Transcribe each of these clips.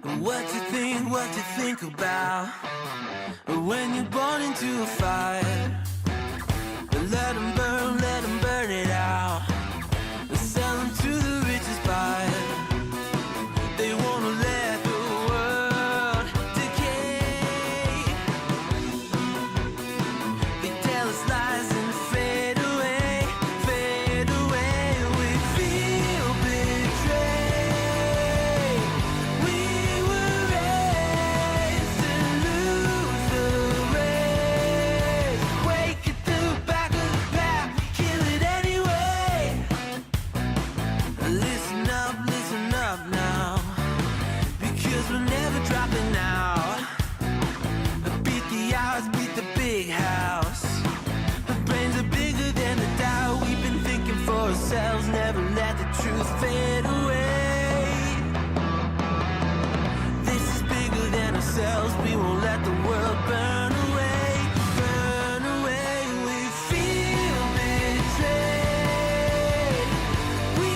What you think about when you're born into a fire? Let 'em burn it out. Sell 'em to the richest buyer. They wanna let the world decay. They tell us lies and fade away, fade away. We feel betrayed. We were raised to lose the race. Wake at the back of the pack, kill it anyway. Listen up now, because we're never dropping out. Beat the odds, beat the big house. The brains are bigger than the doubt. We've been thinking for ourselves, never let the truth fade away. This is bigger than ourselves, we won't let the world burn away, burn away. We feel betrayed. We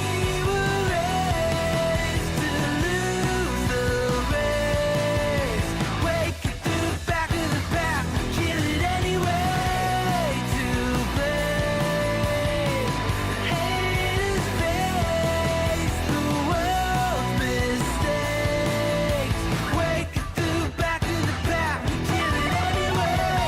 were raised to lose the race. Wake at the back of the pack, kill it anyway. To blame, haters face the world's mistakes. Wake at the back of the pack, kill it anyway.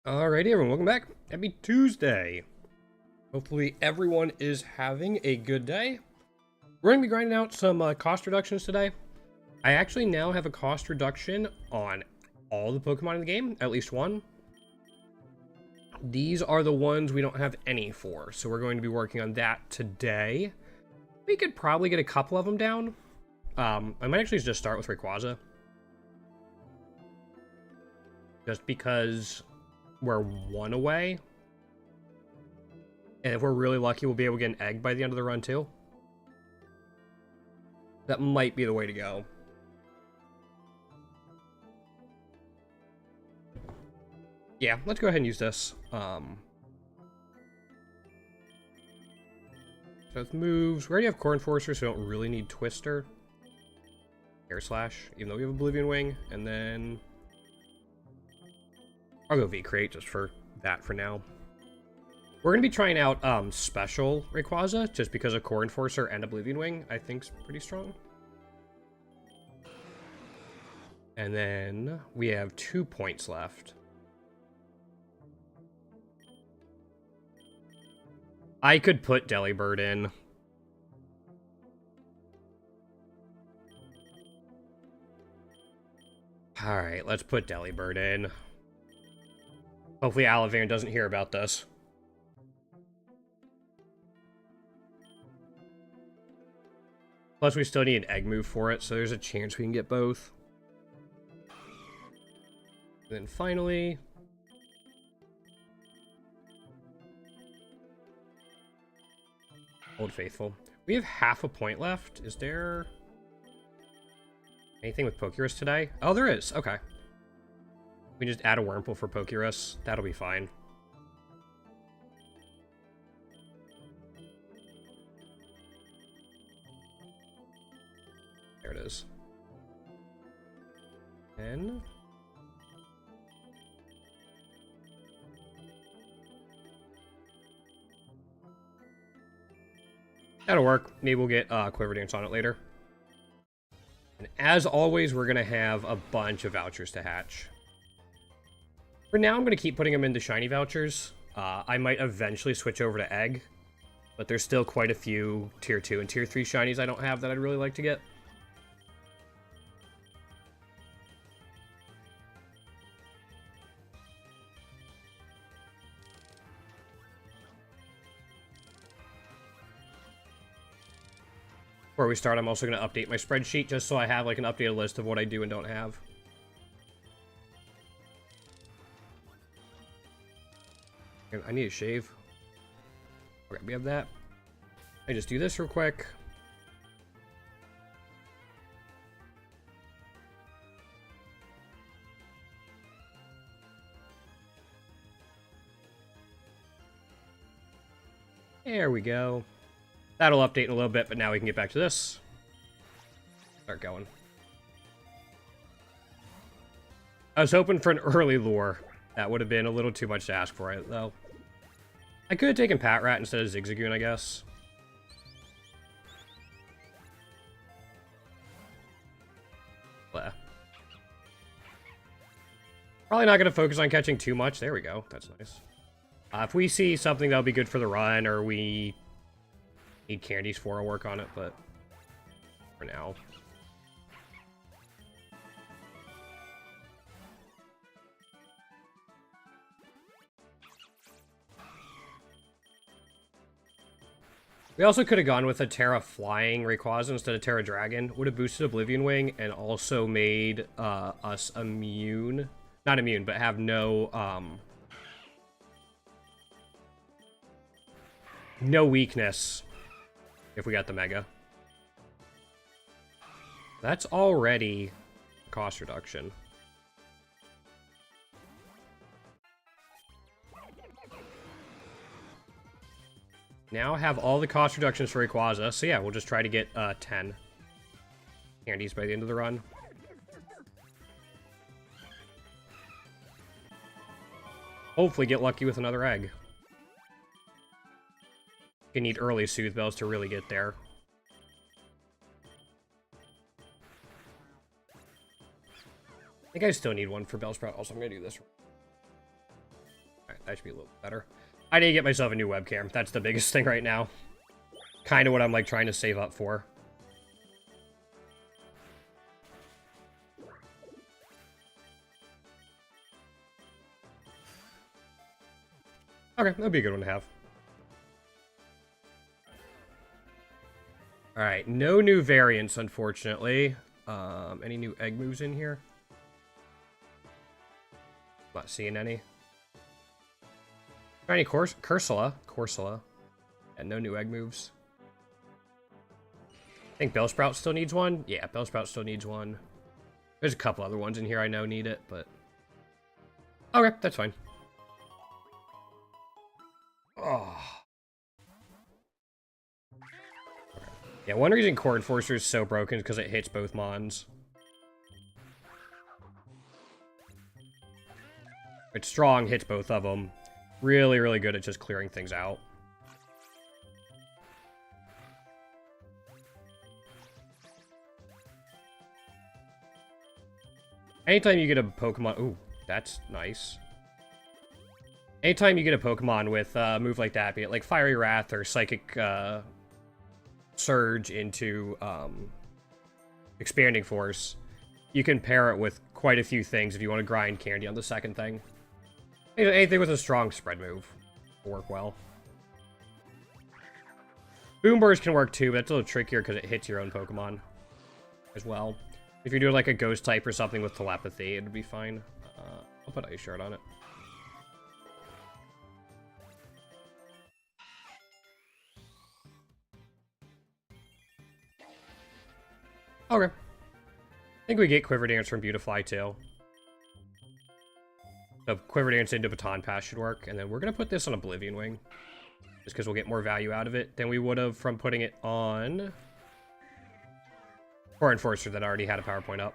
Alrighty, everyone, welcome back. Happy Tuesday. Hopefully everyone is having a good day. We're going to be grinding out some cost reductions today. I actually now have a cost reduction on all the Pokemon in the game, at least one. These are the ones we don't have any for, so we're going to be working on that today. We could probably get a couple of them down. I might actually just start with Rayquaza. Just because we're one away. And if we're really lucky, we'll be able to get an egg by the end of the run, too. That might be the way to go. Yeah, let's go ahead and use this. So with moves, we already have Corn Forcer, so we don't really need Twister. Air Slash, even though we have Oblivion Wing. And then I'll go V-Crate just for that for now. We're going to be trying out Special Rayquaza, just because of Core Enforcer and Oblivion Wing, I think's pretty strong. And then we have 2 points left. I could put Delibird in. Alright, let's put Delibird in. Hopefully Olivine doesn't hear about this. Plus, we still need an egg move for it, so there's a chance we can get both. And then finally, Old Faithful. We have half a point left. Is there anything with Pokerus today? Oh, there is. Okay. We just add a Wurmple for Pokerus. That'll be fine. There it is. And that'll work. Maybe we'll get Quiver Dance on it later. And as always, we're going to have a bunch of vouchers to hatch. For now, I'm going to keep putting them into shiny vouchers. I might eventually switch over to egg, but there's still quite a few tier 2 and tier 3 shinies I don't have that I'd really like to get. Before we start, I'm also going to update my spreadsheet just so I have like an updated list of what I do and don't have. I need a shave. Okay, we have that. I just do this real quick. There we go. That'll update in a little bit, but now we can get back to this. Start going. I was hoping for an early lure. That would have been a little too much to ask for it, though. I could have taken Pat Rat instead of Zigzagoon, I guess. Blah. Probably not going to focus on catching too much. There we go. That's nice. If we see something that'll be good for the run, or we need candies for, I'll work on it, but for now. We also could have gone with a Terra Flying Rayquaza instead of Terra Dragon. Would have boosted Oblivion Wing and also made us immune. Not immune, but have no no weakness if we got the Mega. That's already cost reduction. Now have all the cost reductions for Rayquaza. So yeah, we'll just try to get 10 candies by the end of the run. Hopefully get lucky with another egg. You need early Soothe Bells to really get there. I think I still need one for Bellsprout. Also, I'm going to do this. Alright, that should be a little better. I need to get myself a new webcam. That's the biggest thing right now. Kind of what I'm like trying to save up for. Okay, that'd be a good one to have. Alright, no new variants, unfortunately. Any new egg moves in here? Not seeing any. Any Corsola. And no new egg moves. I think Bellsprout still needs one. Yeah, Bellsprout still needs one. There's a couple other ones in here I know need it, but... Okay, that's fine. Oh. Okay. Yeah, one reason Core Enforcer is so broken is because it hits both Mons. It's strong, hits both of them. Really, really good at just clearing things out. Anytime you get a Pokemon... Ooh, that's nice. Anytime you get a Pokemon with a move like that, be it like Fiery Wrath or Psychic Surge into Expanding Force, you can pair it with quite a few things if you want to grind candy on the second thing. Anything with a strong spread move will work well. Boom Burst can work too, but it's a little trickier because it hits your own Pokemon as well. If you're doing like a Ghost type or something with Telepathy, it'd be fine. I'll put Ice Shard on it. Okay. I think we get Quiver Dance from Beautifly too. So Quiver Dance into Baton Pass should work, and then we're going to put this on Oblivion Wing. Just because we'll get more value out of it than we would have from putting it on... Core Enforcer that already had a PowerPoint up.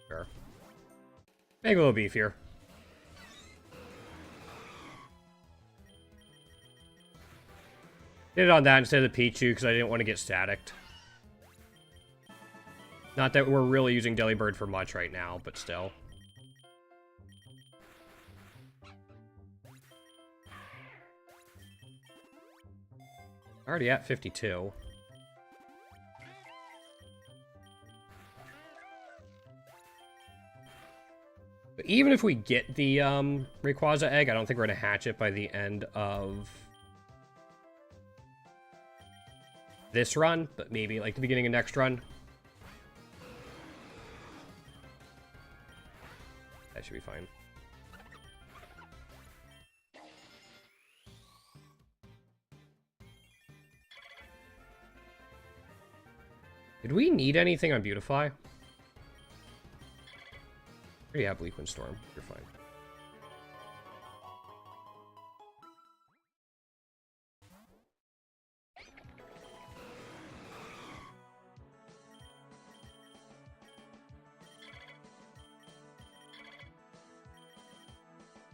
Sure. Make a little beefier. Did it on that instead of the Pichu because I didn't want to get staticked. Not that we're really using Delibird for much right now, but still. Already at 52. even if we get the Rayquaza egg, I don't think we're going to hatch it by the end of this run, but maybe like the beginning of next run. That should be fine. Did we need anything on Beautify? We have Bleak Wind Storm. You're fine.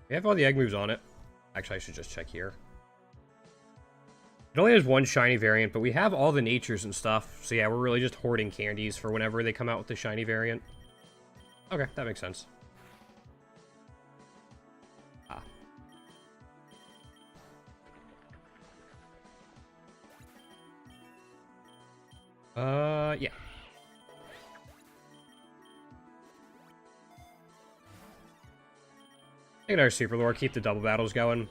We have all the egg moves on it. Actually, I should just check here. It only has one shiny variant, but we have all the natures and stuff. So yeah, we're really just hoarding candies for whenever they come out with the shiny variant. Okay, that makes sense. Yeah. Take our Super Lore, keep the double battles going.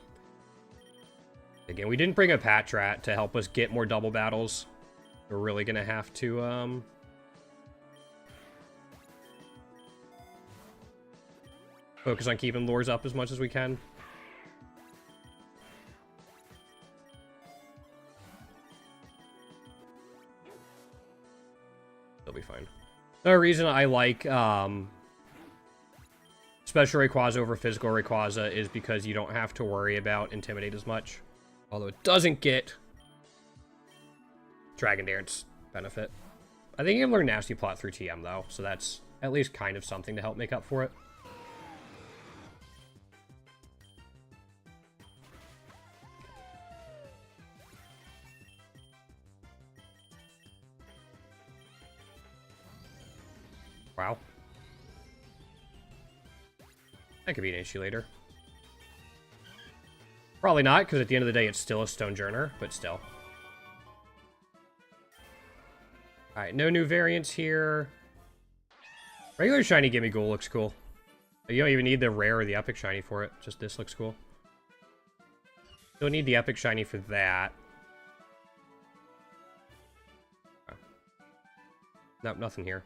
Again, we didn't bring a Patrat to help us get more double battles. We're really gonna have to, focus on keeping lures up as much as we can. They'll be fine. Another reason I like, Special Rayquaza over Physical Rayquaza is because you don't have to worry about Intimidate as much. Although it doesn't get Dragon Dance benefit. I think you can learn Nasty Plot through TM though, so that's at least kind of something to help make up for it. Wow. That could be an issue later. Probably not, because at the end of the day, it's still a Stonejourner, but still. Alright, no new variants here. Regular shiny Gimme Ghoul looks cool. You don't even need the rare or the epic shiny for it. Just this looks cool. Don't need the epic shiny for that. Oh. Nope, nothing here.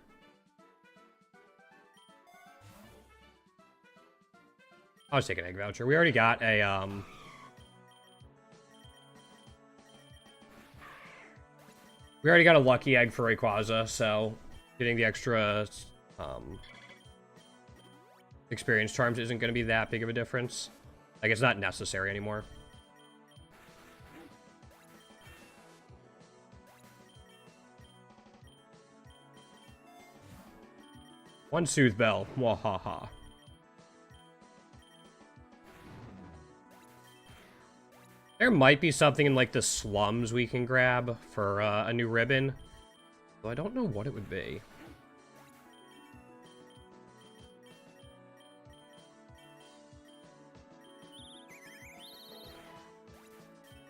I'll just take an egg voucher. We already got a, we already got a lucky egg for Rayquaza, so getting the extra, experience charms isn't going to be that big of a difference. Like, it's not necessary anymore. One Soothe Bell. Wahaha. There might be something in, like, the slums we can grab for a new ribbon. Though I don't know what it would be.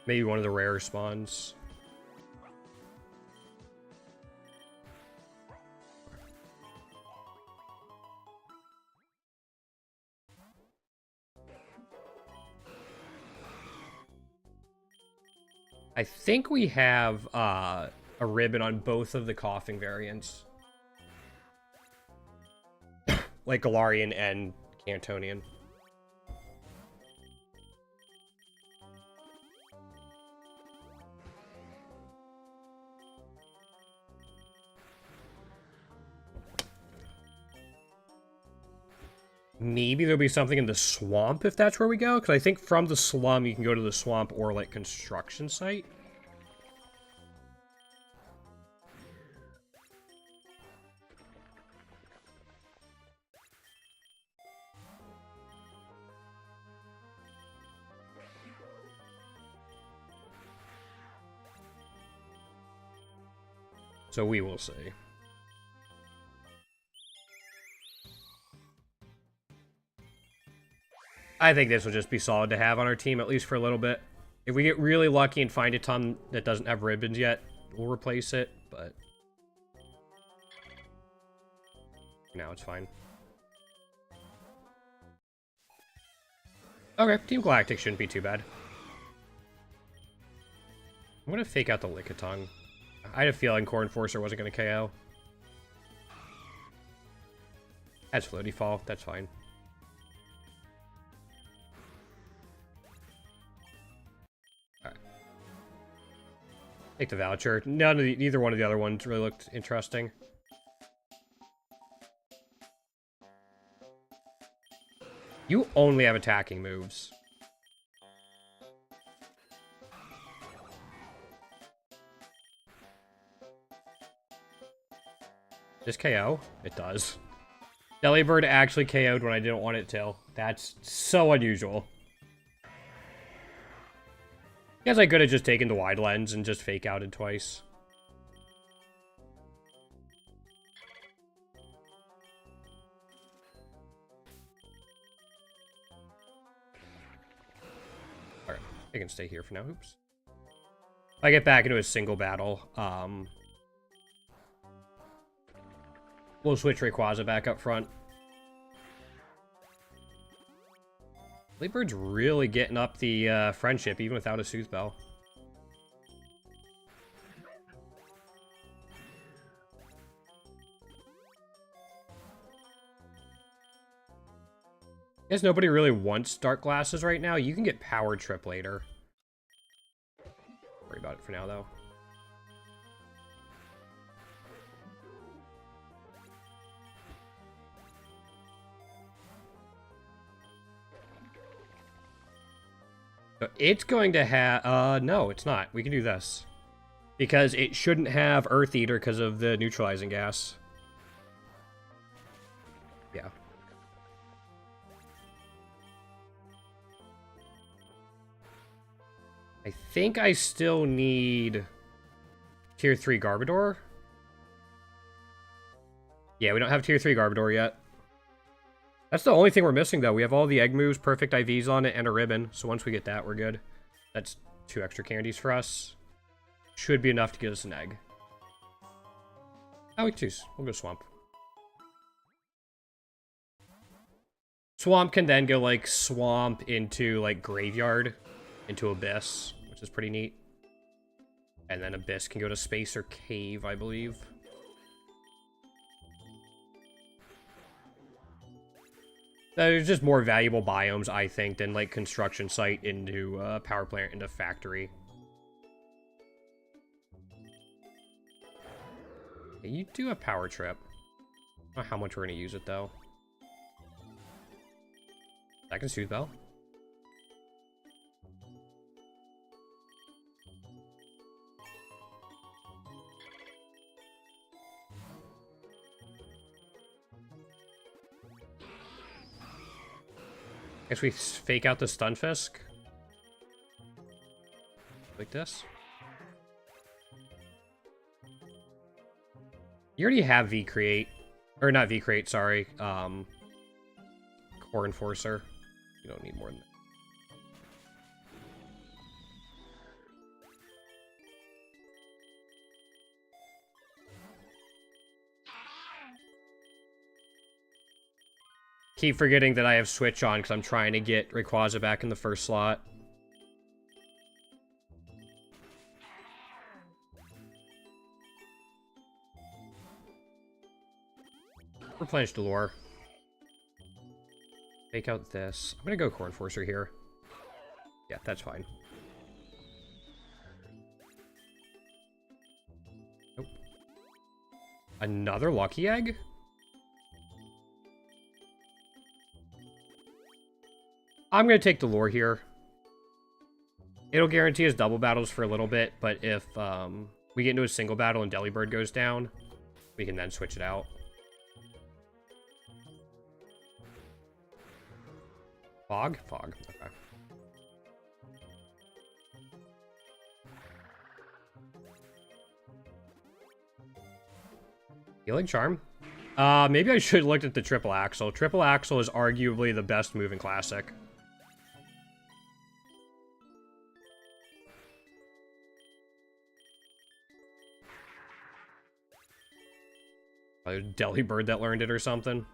Maybe one of the rare spawns. I think we have a ribbon on both of the coughing variants. Like Galarian and Cantonian. Maybe there'll be something in the swamp if that's where we go, because I think from the slum you can go to the swamp or, like, construction site. So we will see. I think this will just be solid to have on our team, at least for a little bit. If we get really lucky and find a ton that doesn't have ribbons yet, we'll replace it, but now it's fine. Okay, Team Galactic shouldn't be too bad. I'm gonna fake out the Lickitung. I had a feeling Core Enforcer wasn't gonna KO. That's Floaty Fall, that's fine. Alright. Take the Voucher. Neither one of the other ones really looked interesting. You only have attacking moves. Does KO? It does. Delibird actually KO'd when I didn't want it to. That's so unusual. Guess I could have just taken the wide lens and just fake outed twice. Alright, I can stay here for now. Oops. If I get back into a single battle, we'll switch Rayquaza back up front. Leebird's really getting up the friendship, even without a Soothe Bell. I guess nobody really wants Dark Glasses right now. You can get Power Trip later. Don't worry about it for now, though. So it's going to have... no, it's not. We can do this. Because it shouldn't have Earth Eater because of the neutralizing gas. Yeah. I think I still need Tier 3 Garbodor. Yeah, we don't have Tier 3 Garbodor yet. That's the only thing we're missing, though. We have all the egg moves, perfect IVs on it, and a ribbon. So once we get that, we're good. That's 2 extra candies for us. Should be enough to get us an egg. Oh, we can choose. We'll go Swamp. Swamp can then go, like, Swamp into, like, Graveyard, into Abyss, which is pretty neat. And then Abyss can go to Space or Cave, I believe. There's just more valuable biomes, I think, than, like, Construction Site into Power Plant into Factory. Yeah, you do a Power Trip. I don't know how much we're going to use it, though. I can Soothe Bell. Guess we fake out the Stunfisk. Like this. You already have V-Create. Or not V-Create, sorry. Core Enforcer. You don't need more than that. Keep forgetting that I have Switch on because I'm trying to get Rayquaza back in the first slot. Replenish Delore. Take out this. I'm gonna go Core Enforcer here. Yeah, that's fine. Nope. Another Lucky Egg? I'm going to take the lure here. It'll guarantee us double battles for a little bit, but if we get into a single battle and Delibird goes down, we can then switch it out. Fog? Fog. Okay. Healing Charm? Maybe I should have looked at the Triple Axle. Triple Axle is arguably the best move in Classic. Delibird that learned it or something.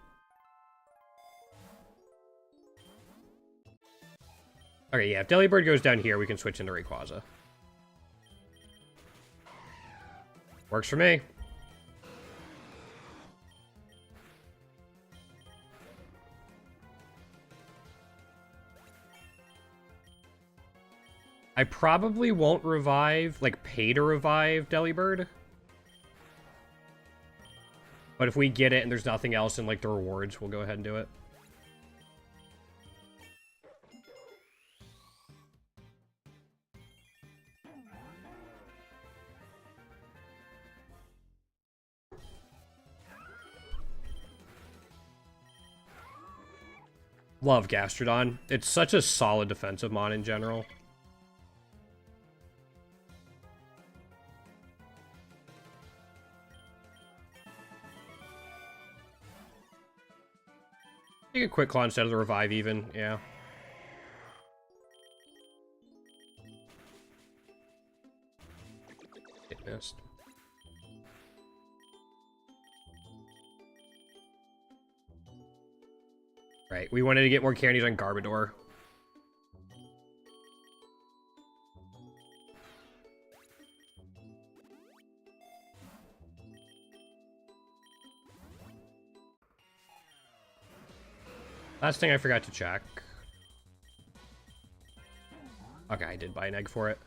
Okay, yeah, if Delibird goes down here, we can switch into Rayquaza. Works for me. I probably won't revive, like, pay to revive Delibird. But if we get it and there's nothing else in, like, the rewards, we'll go ahead and do it. Love Gastrodon. It's such a solid defensive mon in general. Take a quick claw instead of the revive even, yeah. It missed. Right, we wanted to get more candies on Garbodor. Last thing I forgot to check. Okay, I did buy an egg for it.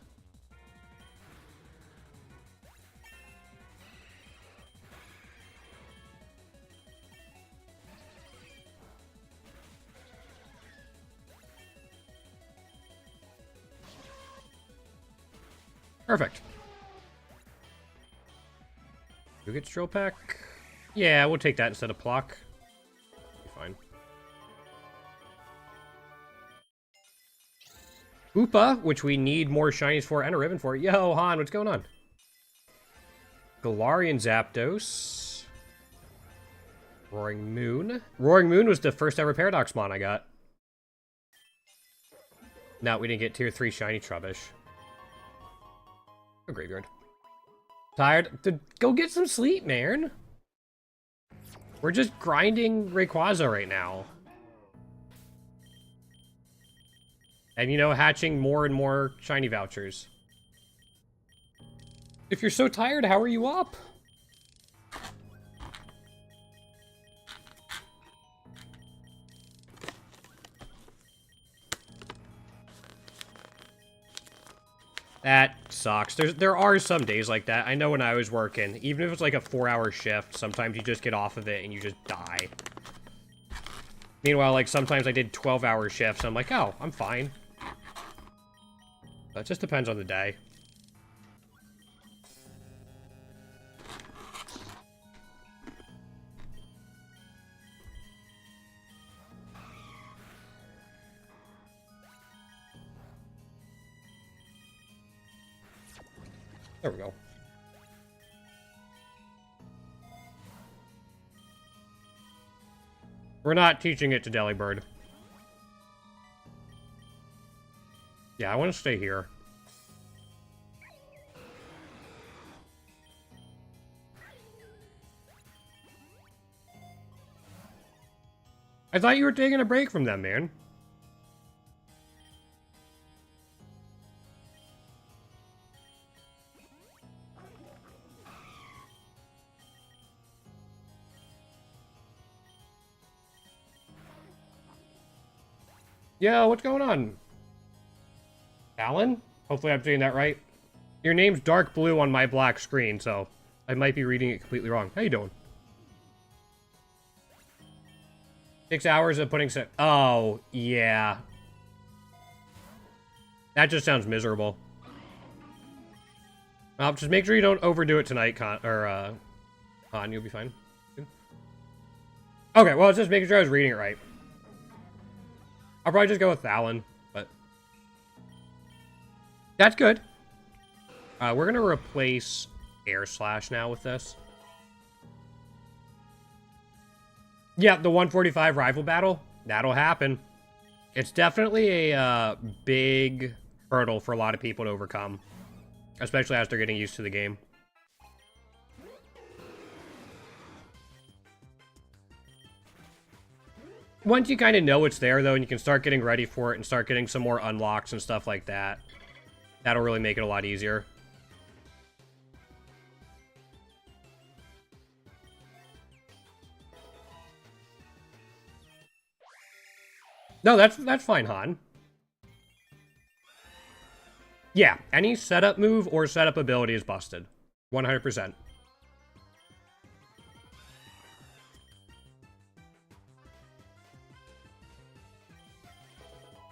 Perfect. You get Drill Peck? Yeah, we'll take that instead of Pluck. Be fine. Hoopa, which we need more shinies for and a ribbon for. Yo, Han, what's going on? Galarian Zapdos. Roaring Moon. Roaring Moon was the first ever Paradox Mon I got. No, we didn't get tier 3 shiny Trubbish. A graveyard. Tired? Go get some sleep, man. We're just grinding Rayquaza right now. And, you know, hatching more and more shiny vouchers. If you're so tired, how are you up? That sucks. There are some days like that. I know when I was working, even if it's like a 4-hour shift, sometimes you just get off of it and you just die. Meanwhile, like, sometimes I did 12-hour shifts. I'm like, oh, I'm fine. But it just depends on the day. There we go. We're not teaching it to Delibird. Yeah, I want to stay here. I thought you were taking a break from them, man. Yo, what's going on? Alan? Hopefully I'm saying that right. Your name's dark blue on my black screen, so I might be reading it completely wrong. How you doing? 6 hours of putting oh, yeah. That just sounds miserable. Well, just make sure you don't overdo it tonight, Han, you'll be fine. Okay, well, it's just making sure I was reading it right. I'll probably just go with Alan, but that's good. We're gonna replace Air Slash now with this. Yeah, the 145 rival battle, that'll happen. It's definitely a big hurdle for a lot of people to overcome, especially as they're getting used to the game. Once you kind of know it's there, though, and you can start getting ready for it and start getting some more unlocks and stuff like that, that'll really make it a lot easier. No, that's fine, Han. Yeah, any setup move or setup ability is busted. 100%.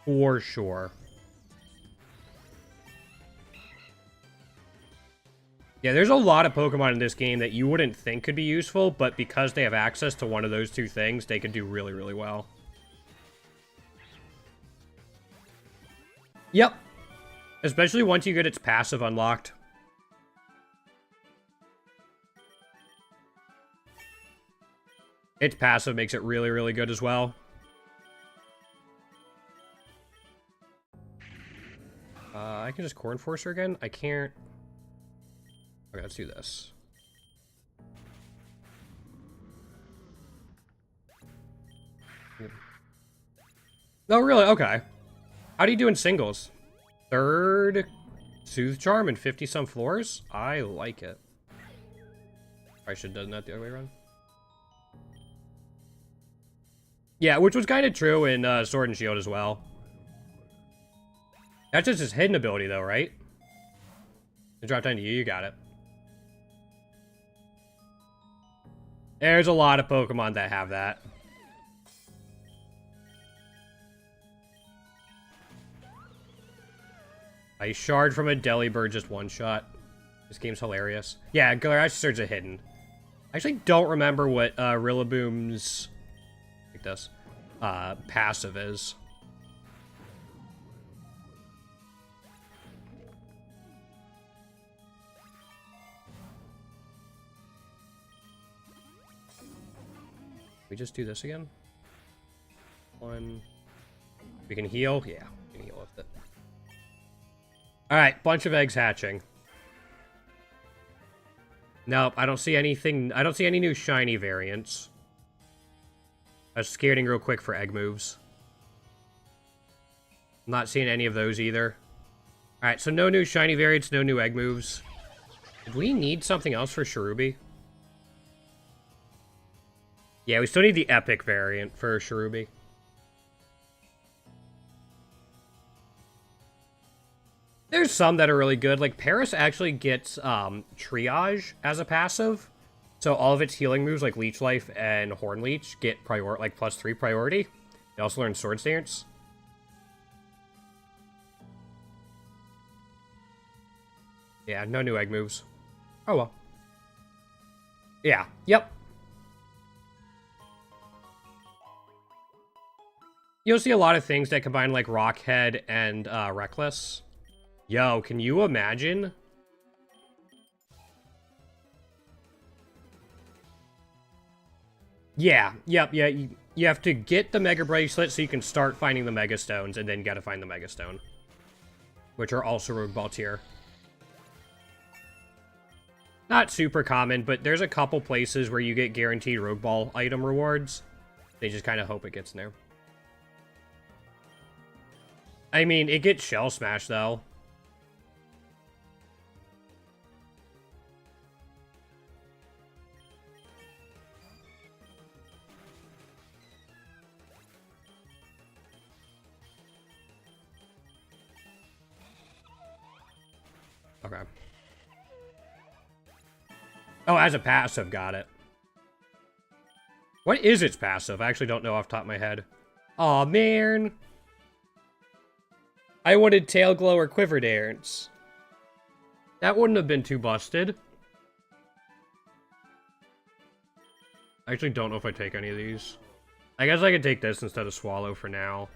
For sure. Yeah, there's a lot of Pokemon in this game that you wouldn't think could be useful, but because they have access to one of those two things, they could do really, really well. Yep. Especially once you get its passive unlocked. Its passive makes it really, really good as well. I can just Corn Forcer again? I can't... Okay, let's do this. Oh, really? Okay. How do you do in singles? Third Soothe Charm and 50-some floors? I like it. I should have done that the other way around. Yeah, which was kind of true in Sword and Shield as well. That's just his hidden ability, though, right? It dropped down to you, you got it. There's a lot of Pokemon that have that. I shard from a Delibird just one shot. This game's hilarious. Yeah, Galarian Surge are hidden. I actually don't remember what Rillaboom's like this passive is. We just do this again? One. We can heal? Yeah, we can heal with it. Alright, bunch of eggs hatching. Nope, I don't see anything. I don't see any new shiny variants. I was scanning real quick for egg moves. I'm not seeing any of those either. Alright, so no new shiny variants, no new egg moves. Did we need something else for Cherubi? Yeah, we still need the epic variant for Cherubi. There's some that are really good. Like, Paris actually gets Triage as a passive. So all of its healing moves, like Leech Life and Horn Leech, get +3 priority. It also learns Sword Stance. Yeah, no new egg moves. Oh well. Yeah, yep. You'll see a lot of things that combine, like, Rockhead and Reckless. Yo, can you imagine? Yeah, yep, yeah, you have to get the Mega Bracelet so you can start finding the Mega Stones, and then you gotta find the Mega Stone. Which are also Rogue Ball tier. Not super common, but there's a couple places where you get guaranteed Rogue Ball item rewards. They just kind of hope it gets in there. I mean, it gets Shell Smash, though. Okay. Oh, as a passive, got it. What is its passive? I actually don't know off the top of my head. Aw, man. I wanted Tail Glow or Quiver Dance. That wouldn't have been too busted. I actually don't know if I take any of these. I guess I could take this instead of Swallow for now.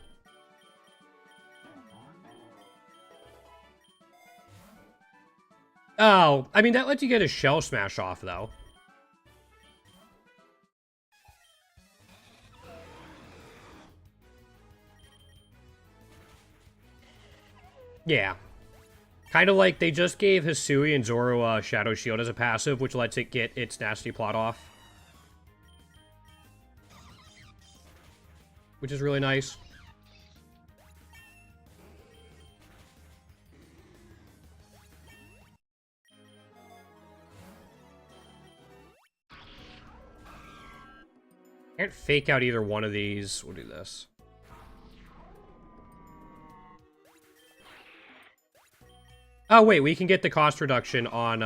Oh, I mean, that lets you get a Shell Smash off, though. Yeah. Kind of like they just gave Hisui and Zoro Shadow Shield as a passive, which lets it get its Nasty Plot off. which is really nice. Can't fake out either one of these. We'll do this. Oh, wait, we can get the cost reduction on,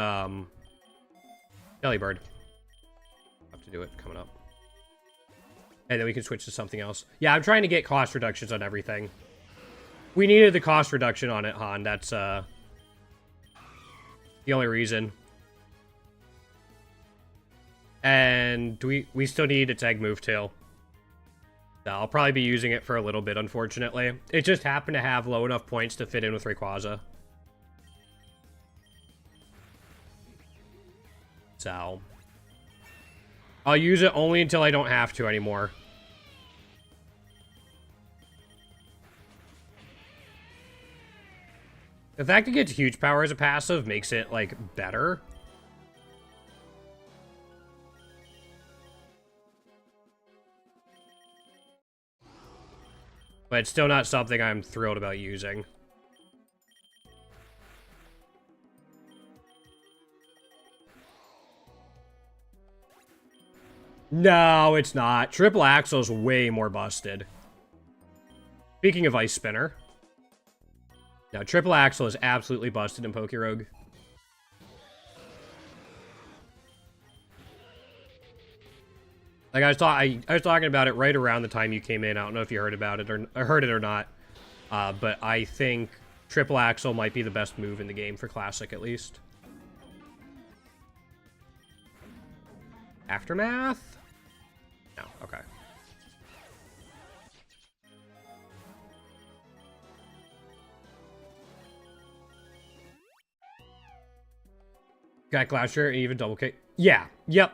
Delibird. Have to do it coming up. And then we can switch to something else. Yeah, I'm trying to get cost reductions on everything. We needed the cost reduction on it, Han. That's, the only reason. And we still need its egg move, too. So I'll probably be using it for a little bit, unfortunately. It just happened to have low enough points to fit in with Rayquaza. So I'll use it only until I don't have to anymore. The fact it gets huge power as a passive makes it, like, better. But it's still not something I'm thrilled about using. No, it's not. Triple Axle's way more busted. Speaking of Ice Spinner. No, Triple Axle is absolutely busted in Pokerogue. Like, I was talking about it right around the time you came in. I don't know if you heard about it or heard it or not. But I think Triple Axle might be the best move in the game for Classic, at least. Aftermath? No, okay. Got Glacier and even double kick. Yeah, yep.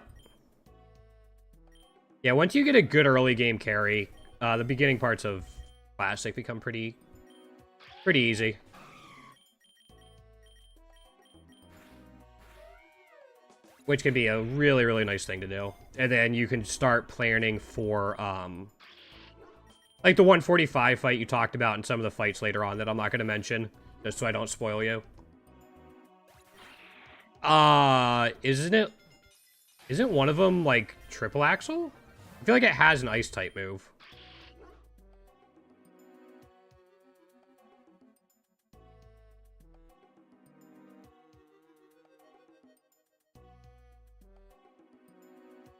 Yeah, once you get a good early game carry, the beginning parts of Classic become pretty easy. Which can be a really, really nice thing to do. And then you can start planning for, like the 145 fight you talked about and some of the fights later on that I'm not going to mention, just so I don't spoil you. Isn't one of them, like, Triple Axle? I feel like it has an Ice-type move.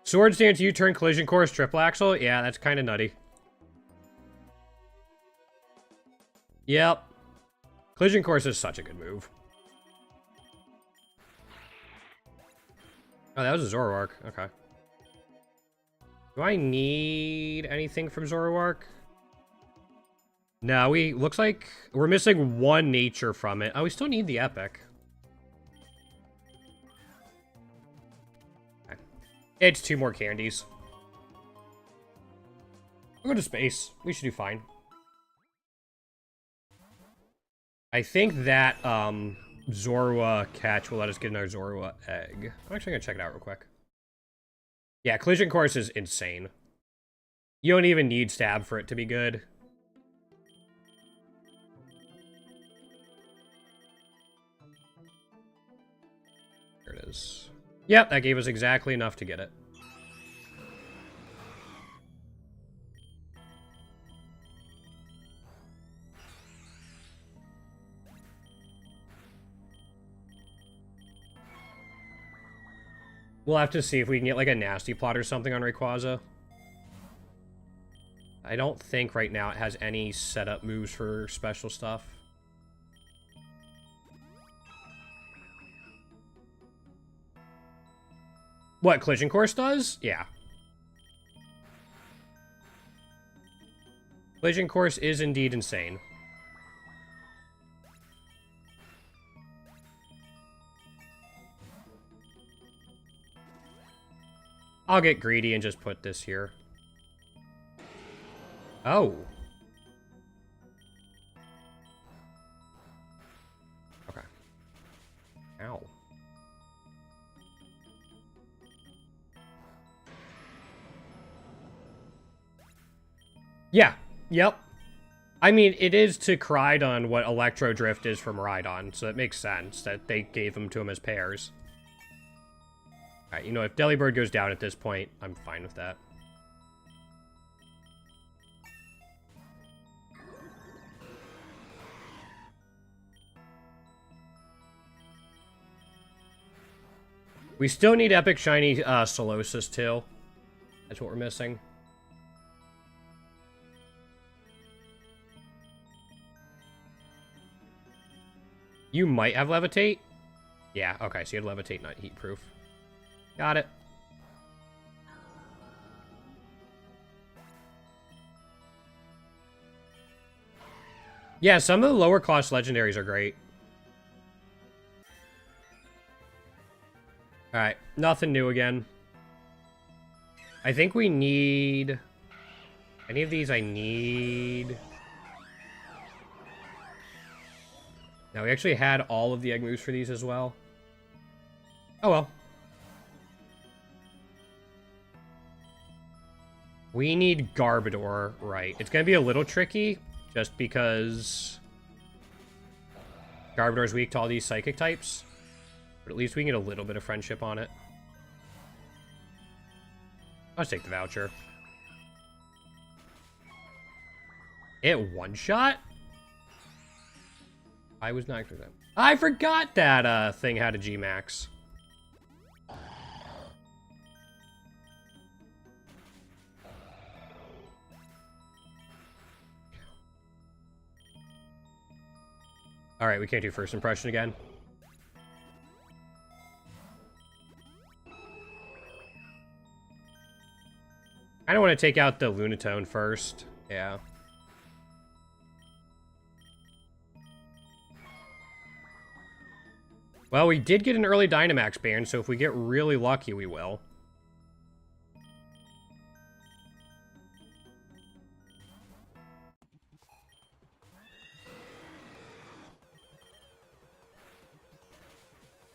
Swords Dance U-turn collision course Triple Axle? Yeah, that's kind of nutty. Yep. Collision course is such a good move. Oh, that was a Zoroark. Okay. Do I need anything from Zoroark? No, looks like we're missing one nature from it. Oh, we still need the epic. Okay. It's 2 more candies. We'll go to space. We should do fine. I think that, Zorua catch will let us get another Zorua egg. I'm actually gonna check it out real quick. Yeah, collision course is insane. You don't even need stab for it to be good. There it is. Yep, that gave us exactly enough to get it. We'll have to see if we can get, like, a nasty plot or something on Rayquaza. I don't think right now it has any setup moves for special stuff. What, Collision Course does? Yeah. Collision Course is indeed insane. I'll get greedy and just put this here. Oh. Okay. Ow. Yeah. Yep. I mean, it is to Crydon what Electro Drift is from Rhydon, so it makes sense that they gave them to him as pairs. Alright, you know, if Delibird goes down at this point, I'm fine with that. We still need Epic Shiny Solosis, too. That's what we're missing. You might have Levitate? Yeah, okay, so you had Levitate, not Heat Proof. Got it. Yeah, some of the lower cost legendaries are great. Alright, nothing new again. I think we need... Any of these I need... Now, we actually had all of the egg moves for these as well. Oh well. We need Garbodor, right. It's going to be a little tricky, just because Garbodor's weak to all these psychic types. But at least we can get a little bit of friendship on it. Let's take the voucher. It one-shot? I was not... I forgot that thing had a G-Max. Alright, we can't do first impression again. I don't want to take out the Lunatone first. Yeah. Well, we did get an early Dynamax ban, so if we get really lucky, we will.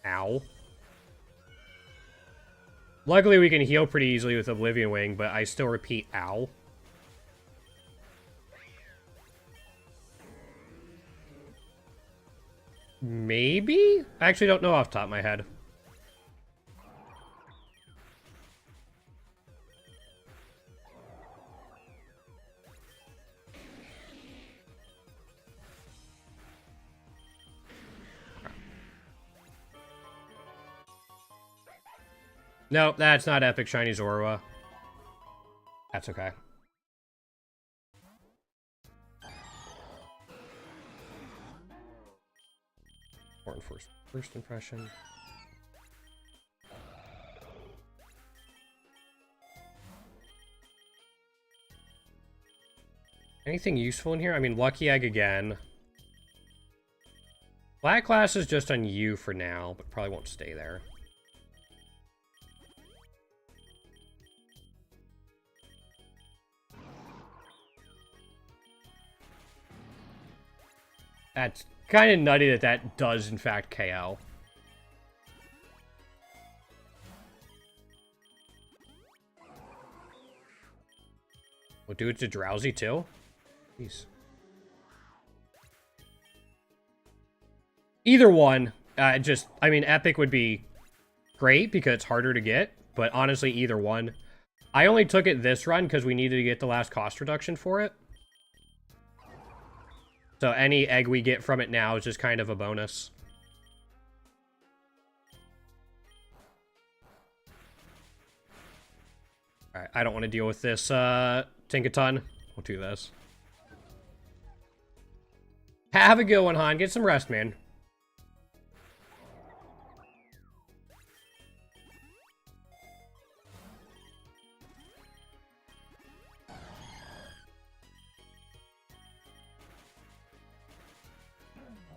Ow. Luckily, we can heal pretty easily with Oblivion Wing, but I still repeat, ow. Maybe? I actually don't know off the top of my head. Nope, that's not Epic Shiny Zorua. That's okay. Important first impression. Anything useful in here? I mean, Lucky Egg again. Black Glass is just on you for now, but probably won't stay there. That's kind of nutty that that does, in fact, KO. We'll do it to Drowsy, too? Jeez. Either one. I mean, Epic would be great because it's harder to get, but honestly, either one. I only took it this run because we needed to get the last cost reduction for it. So any egg we get from it now is just kind of a bonus. Alright, I don't want to deal with this Tinkaton. We'll do this. Have a good one, Han. Get some rest, man.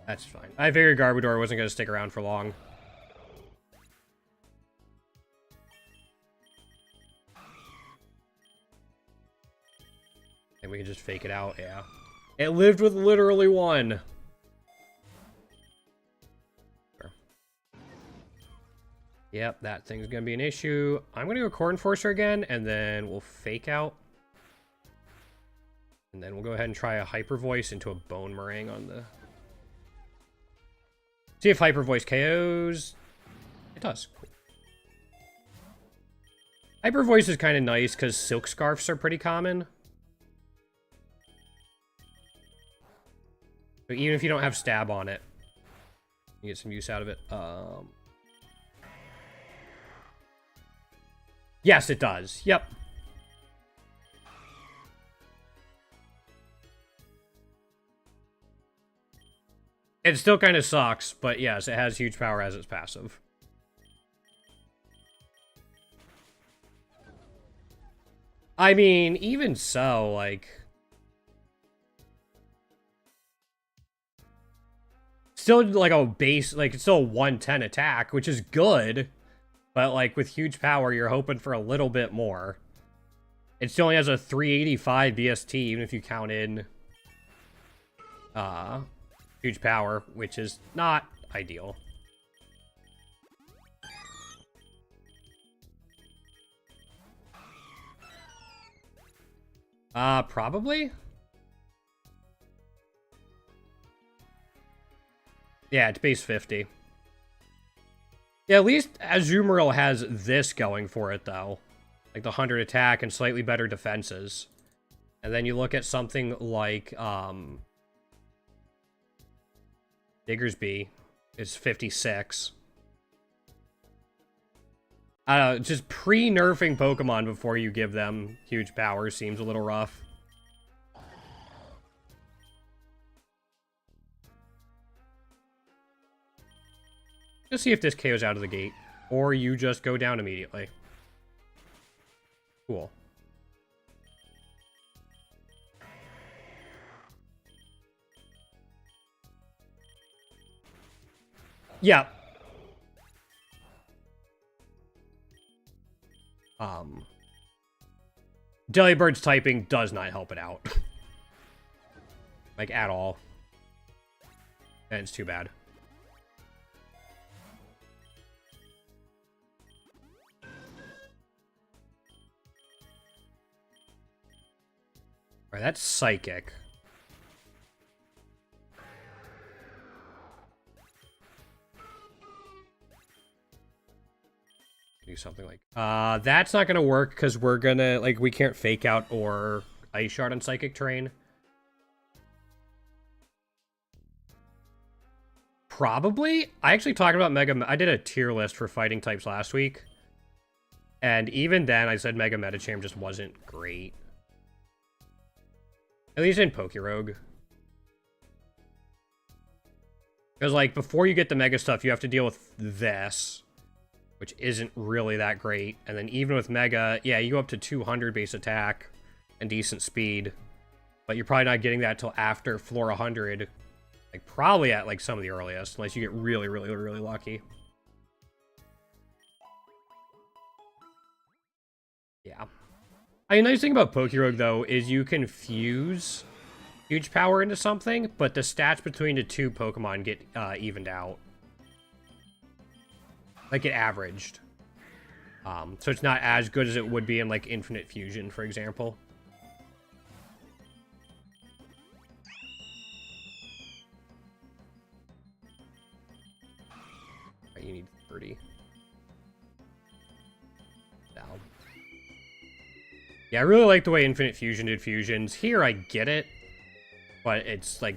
That's fine. I figured Garbodor wasn't going to stick around for long. And we can just fake it out, yeah. It lived with literally one. Sure. Yep, that thing's going to be an issue. I'm going to go Core Enforcer again, and then we'll fake out. And then we'll go ahead and try a Hyper Voice into a Bone Meringue on the... See if Hyper Voice KOs. It does. Cool. Hyper Voice is kind of nice because Silk Scarfs are pretty common. So even if you don't have Stab on it, you get some use out of it. Yes, it does. Yep. It still kind of sucks, but yes, it has huge power as its passive. I mean, even so, like... Still, like, a base... Like, it's still a 110 attack, which is good. But, like, with huge power, you're hoping for a little bit more. It still only has a 385 BST, even if you count in... huge power, which is not ideal. Probably? Yeah, it's base 50. Yeah, at least Azumarill has this going for it, though. Like the 100 attack and slightly better defenses. And then you look at something like, Diggersby is 56. I don't know, just pre-nerfing Pokemon before you give them huge power seems a little rough. Just see if this KO's out of the gate. Or you just go down immediately. Cool. Yeah. Delibirds typing does not help it out. Like, at all. And it's too bad. Alright, that's Psychic. Do something like... that's not gonna work, because we're gonna... Like, we can't Fake Out or Ice Shard on Psychic Terrain. Probably? I actually talked about Mega... I did a tier list for fighting types last week. And even then, I said Mega Medicham just wasn't great. At least in Pokerogue. Because, like, before you get the Mega stuff, you have to deal with this, which isn't really that great. And then even with Mega, yeah, you go up to 200 base attack and decent speed. But you're probably not getting that till after floor 100. Like, probably at, like, some of the earliest, unless you get really, really, really lucky. Yeah. I mean, the nice thing about Pokerogue, though, is you can fuse huge power into something, but the stats between the two Pokemon get evened out. Like, get averaged. So it's not as good as it would be in, like, Infinite Fusion, for example. Right, you need 30. Now. Yeah, I really like the way Infinite Fusion did fusions. Here, I get it. But it's, like...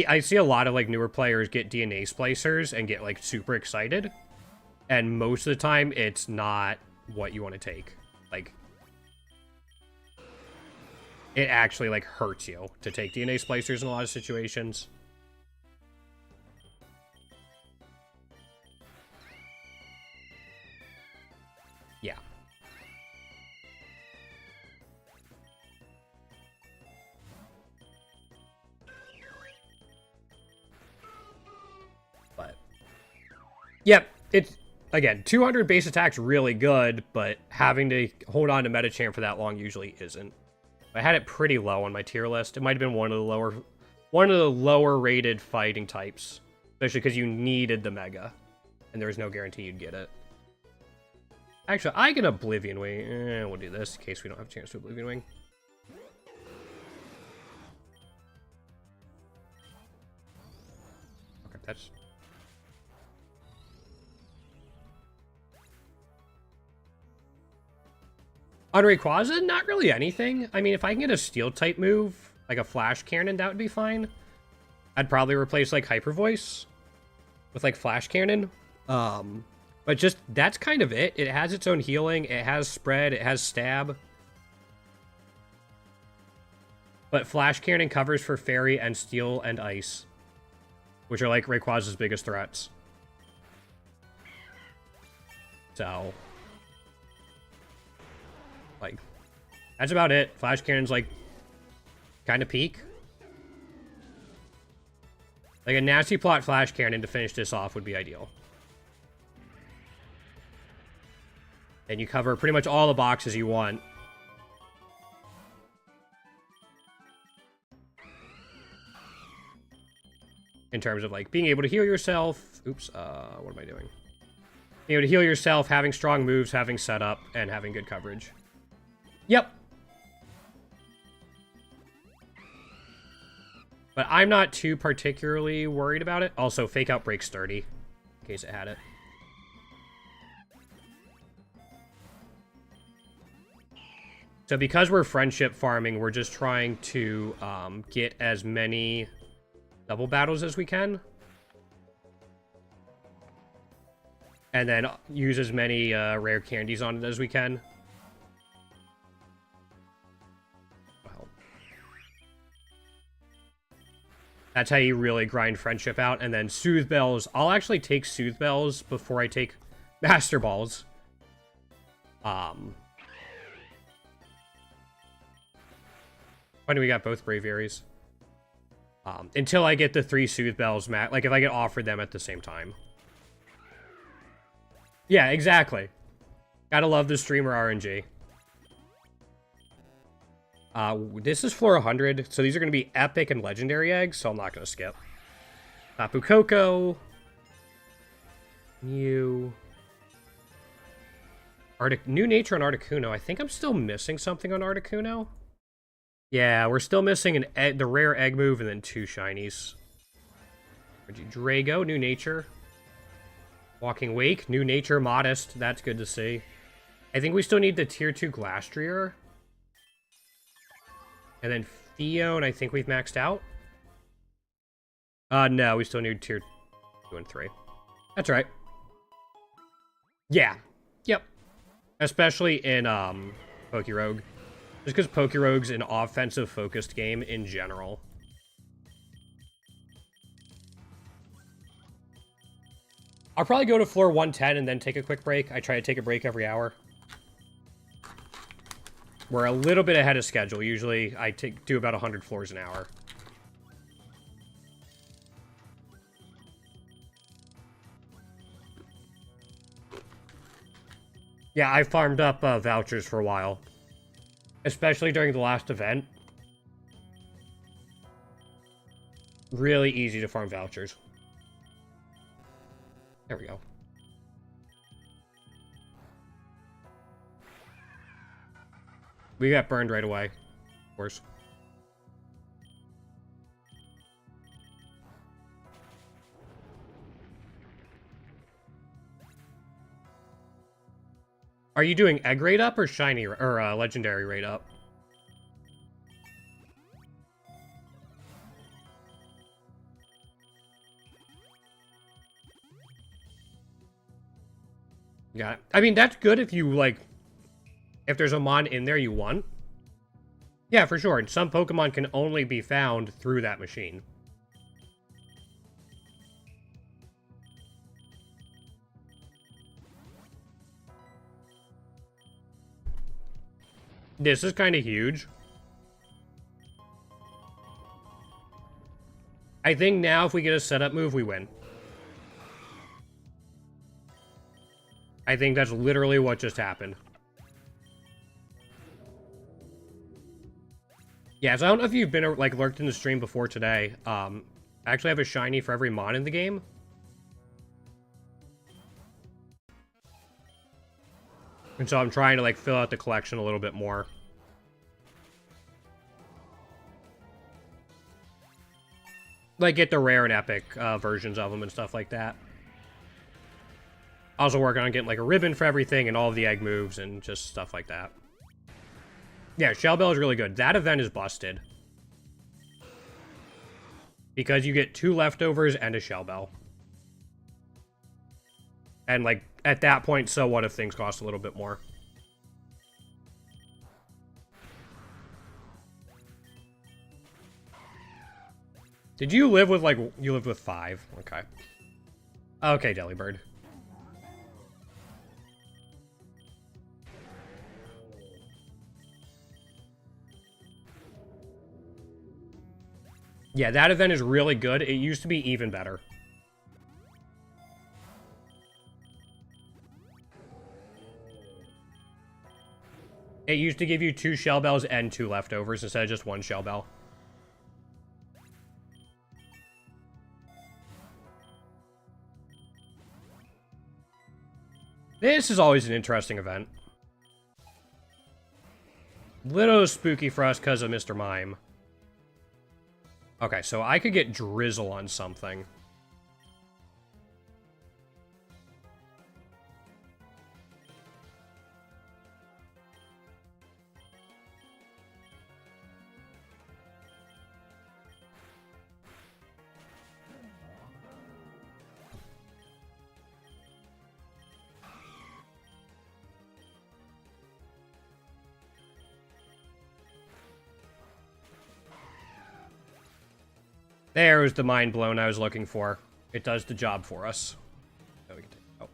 I see a lot of, like, newer players get DNA splicers and get, like, super excited. And most of the time, it's not what you want to take. Like... It actually, like, hurts you to take DNA splicers in a lot of situations. Yeah. But... Yep, it's... Again, 200 base attack's really good, but having to hold on to Medicham for that long usually isn't. I had it pretty low on my tier list. It might have been one of the lower rated fighting types. Especially because you needed the Mega. And there was no guarantee you'd get it. Actually, I get Oblivion Wing. We'll do this in case we don't have a chance to Oblivion Wing. On Rayquaza, not really anything. I mean, if I can get a Steel-type move, like a Flash Cannon, that would be fine. I'd probably replace, like, Hyper Voice with, like, Flash Cannon. But just, that's kind of it. It has its own healing. It has Spread. It has Stab. But Flash Cannon covers for Fairy and Steel and Ice, which are, like, Rayquaza's biggest threats. So, like, that's about it. Flash Cannon's, like, kind of peak. Like, a nasty plot Flash Cannon to finish this off would be ideal. And you cover pretty much all the boxes you want. In terms of, like, being able to heal yourself. Oops, what am I doing? Being able to heal yourself, having strong moves, having setup, and having good coverage. Yep. But I'm not too particularly worried about it. Also, Fake Out breaks sturdy, in case it had it. So because we're friendship farming, we're just trying to get as many double battles as we can. And then use as many rare candies on it as we can. Well, that's how you really grind friendship out. And then Soothe Bells. I'll actually take Soothe Bells before I take Master Balls. When do we got both Braviaries? Until I get the 3 Soothe Bells, like if I get offered them at the same time. Yeah, exactly. Gotta love the streamer RNG. This is floor 100, so these are going to be epic and legendary eggs, so I'm not going to skip. Tapu Koko. New Nature on Articuno. I think I'm still missing something on Articuno. Yeah, we're still missing the rare egg move and then 2 shinies. Drago, New Nature. Walking Wake, New Nature, Modest. That's good to see. I think we still need the tier 2 Glastrier. And then Fion, I think we've maxed out. No, we still need tier 2 and 3. That's right. Yeah. Yep. Especially in Pokerogue. Just because Pokerogue's an offensive-focused game in general. I'll probably go to floor 110 and then take a quick break. I try to take a break every hour. We're a little bit ahead of schedule. Usually, I do about 100 floors an hour. Yeah, I farmed up vouchers for a while. Especially during the last event. Really easy to farm vouchers. There we go. We got burned right away. Of course. Are you doing egg rate up or shiny or legendary rate up? Yeah, I mean that's good if you like, if there's a mon in there you want. Yeah, for sure. And some Pokemon can only be found through that machine. This is kind of huge. I think now if we get a setup move, we win. I think that's literally what just happened. Yeah, so I don't know if you've been, like, lurked in the stream before today. I actually have a shiny for every mon in the game. And so I'm trying to, like, fill out the collection a little bit more. Like, get the rare and epic versions of them and stuff like that. Also working on getting, like, a ribbon for everything and all of the egg moves and just stuff like that. Yeah, Shell Bell is really good. That event is busted. Because you get 2 leftovers and a Shell Bell. And, like, at that point, so what if things cost a little bit more? Did you live with, like, you lived with 5? Okay. Okay, Delibird. Yeah, that event is really good. It used to be even better. It used to give you 2 Shell Bells and 2 leftovers instead of just 1 Shell Bell. This is always an interesting event. Little spooky for us because of Mr. Mime. Okay, so I could get Drizzle on something. There's the mind blown I was looking for. It does the job for us. Oh, we can take, oh.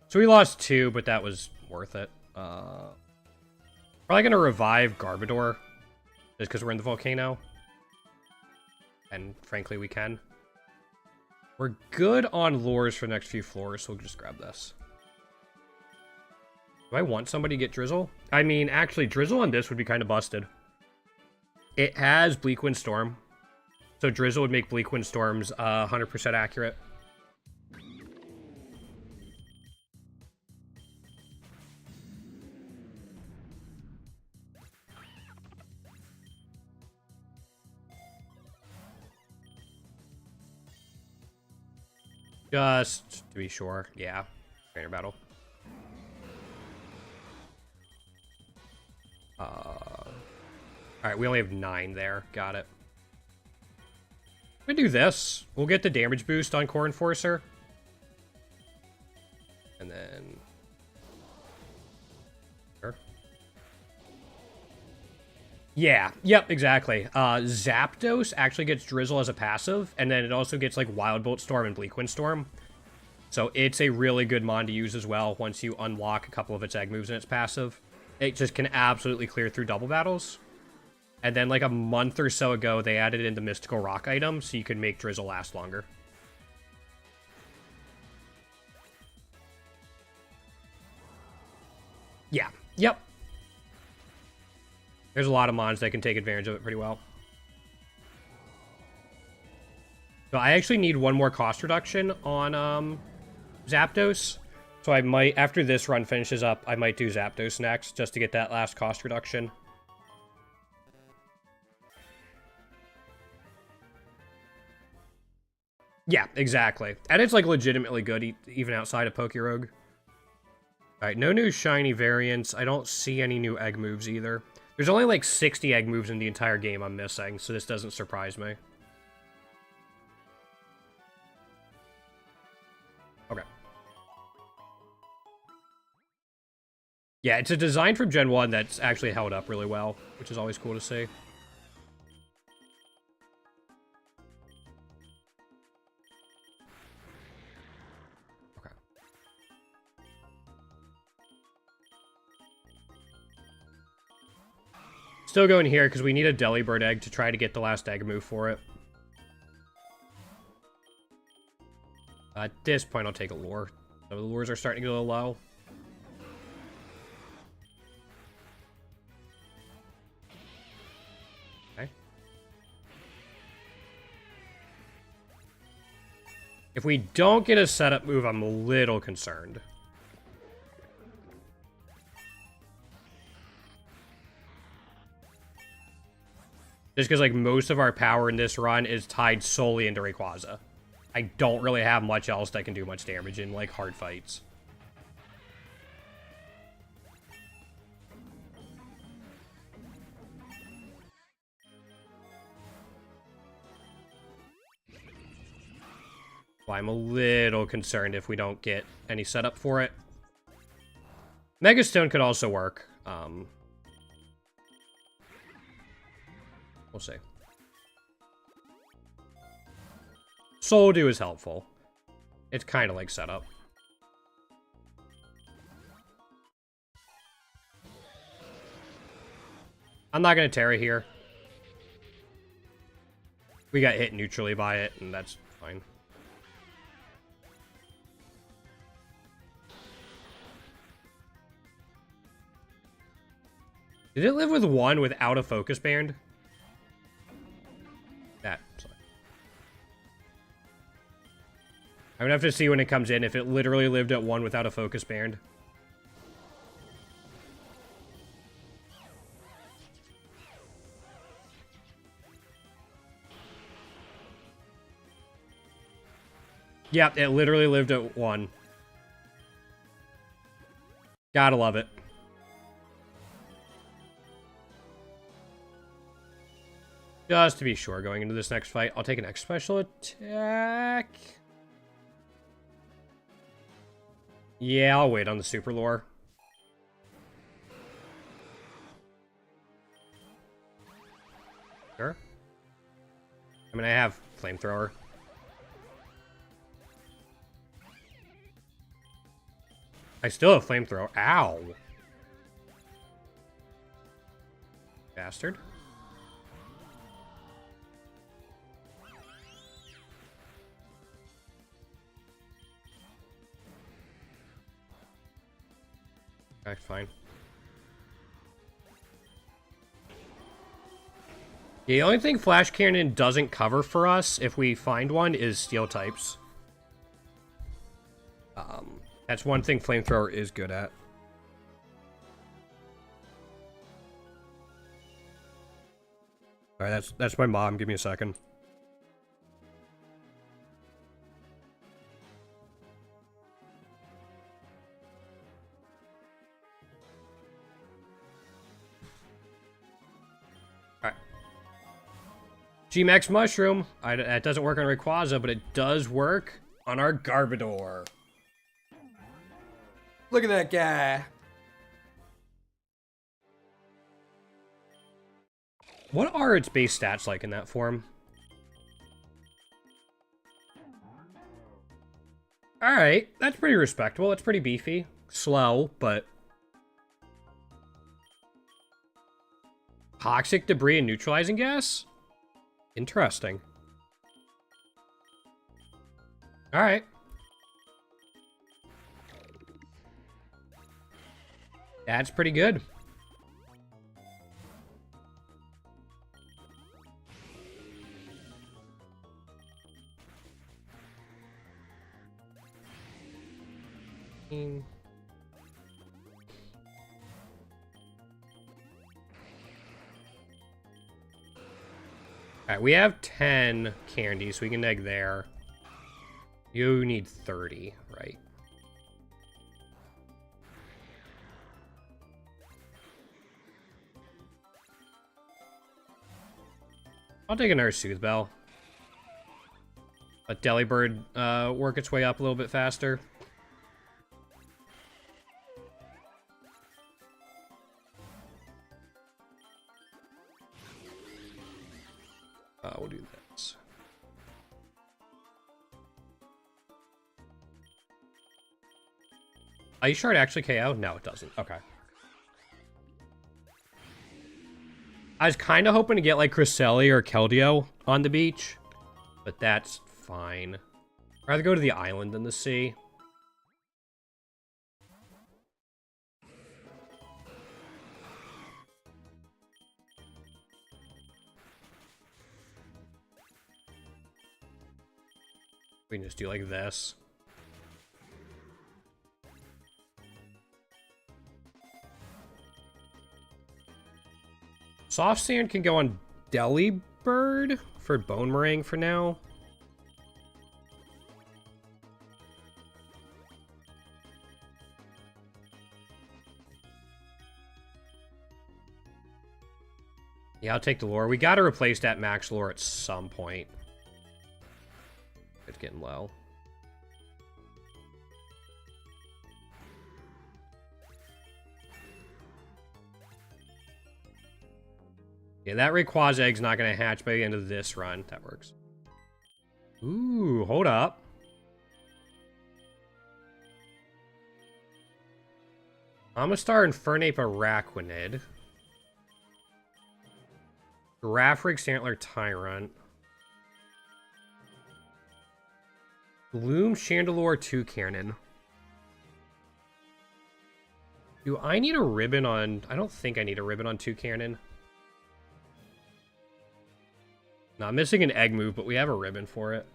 So we lost 2, but that was worth it. Probably gonna revive Garbodor. Just because we're in the volcano. And frankly, we can. We're good on lures for the next few floors, so we'll just grab this. Do I want somebody to get Drizzle? I mean, actually, Drizzle on this would be kind of busted. It has Bleakwind Storm. So Drizzle would make Bleakwind Storms 100% accurate. Just to be sure. Yeah. Trainer battle. Alright, we only have 9 there. Got it. We do this. We'll get the damage boost on Core Enforcer. And then... Sure. Yeah. Yep, exactly. Zapdos actually gets Drizzle as a passive, and then it also gets, like, Wild Bolt Storm and Bleakwind Storm. So it's a really good mon to use as well once you unlock a couple of its egg moves in its passive. It just can absolutely clear through double battles. And then, like, a month or so ago, they added in the Mystical Rock item, so you can make Drizzle last longer. Yeah. Yep. There's a lot of mons that can take advantage of it pretty well. So I actually need 1 more cost reduction on Zapdos. So I might, after this run finishes up, I might do Zapdos next, just to get that last cost reduction. Yeah, exactly. And it's, like, legitimately good, even outside of Pokerogue. Alright, no new shiny variants. I don't see any new egg moves either. There's only, like, 60 egg moves in the entire game I'm missing, so this doesn't surprise me. Okay. Yeah, it's a design from Gen 1 that's actually held up really well, which is always cool to see. Still going here because we need a Delibird egg to try to get the last egg move for it. At this point, I'll take a lure. So the lures are starting to get a little low. Okay. If we don't get a setup move, I'm a little concerned. Just because, like, most of our power in this run is tied solely into Rayquaza. I don't really have much else that can do much damage in, like, hard fights. Well, I'm a little concerned if we don't get any setup for it. Megastone could also work. We'll see. Soul Dew is helpful. It's kind of like setup. I'm not going to Terra here. We got hit neutrally by it, and that's fine. Did it live with one without a focus band? That sucks. I would have to see when it comes in if it literally lived at one without a focus band. Yep, it literally lived at one. Gotta love it. Just to be sure, going into this next fight, I'll take an X special attack. Yeah, I'll wait on the super lore. Sure. I mean, I have flamethrower. I still have flamethrower. Ow. Bastard. Okay, fine. The only thing Flash Cannon doesn't cover for us, if we find one, is steel types. That's one thing Flamethrower is good at. Alright, that's my mom. Give me a second. Alright. G-Max Mushroom. That doesn't work on Rayquaza, but it does work on our Garbodor. Look at that guy. What are its base stats like in that form? Alright, that's pretty respectable. It's pretty beefy. Slow, but... Toxic debris and neutralizing gas? Interesting. Alright. That's pretty good. Alright, we have 10 candies, so we can egg there. You need 30, right? I'll take another Soothe Bell. Let Delibird work its way up a little bit faster. We'll do this. Ice Shard actually KO? No, it doesn't. Okay. I was kind of hoping to get like Cresselia or Keldeo on the beach, but that's fine. I'd rather go to the island than the sea. We can just do like this. Soft Sand can go on Delibird for Bone Meringue for now. Yeah, I'll take the lore. We gotta replace that max lore at some point. It's getting low. Yeah, that Rayquaza egg's not going to hatch by the end of this run. That works. Ooh, hold up. Amistar, Infernape, Araquanid. Girafarig, Stantler, Tyrant. Gloom, Chandelure, Toucannon. Do I need a ribbon on... I don't think I need a ribbon on Toucannon. No, I'm missing an egg move, but we have a ribbon for it.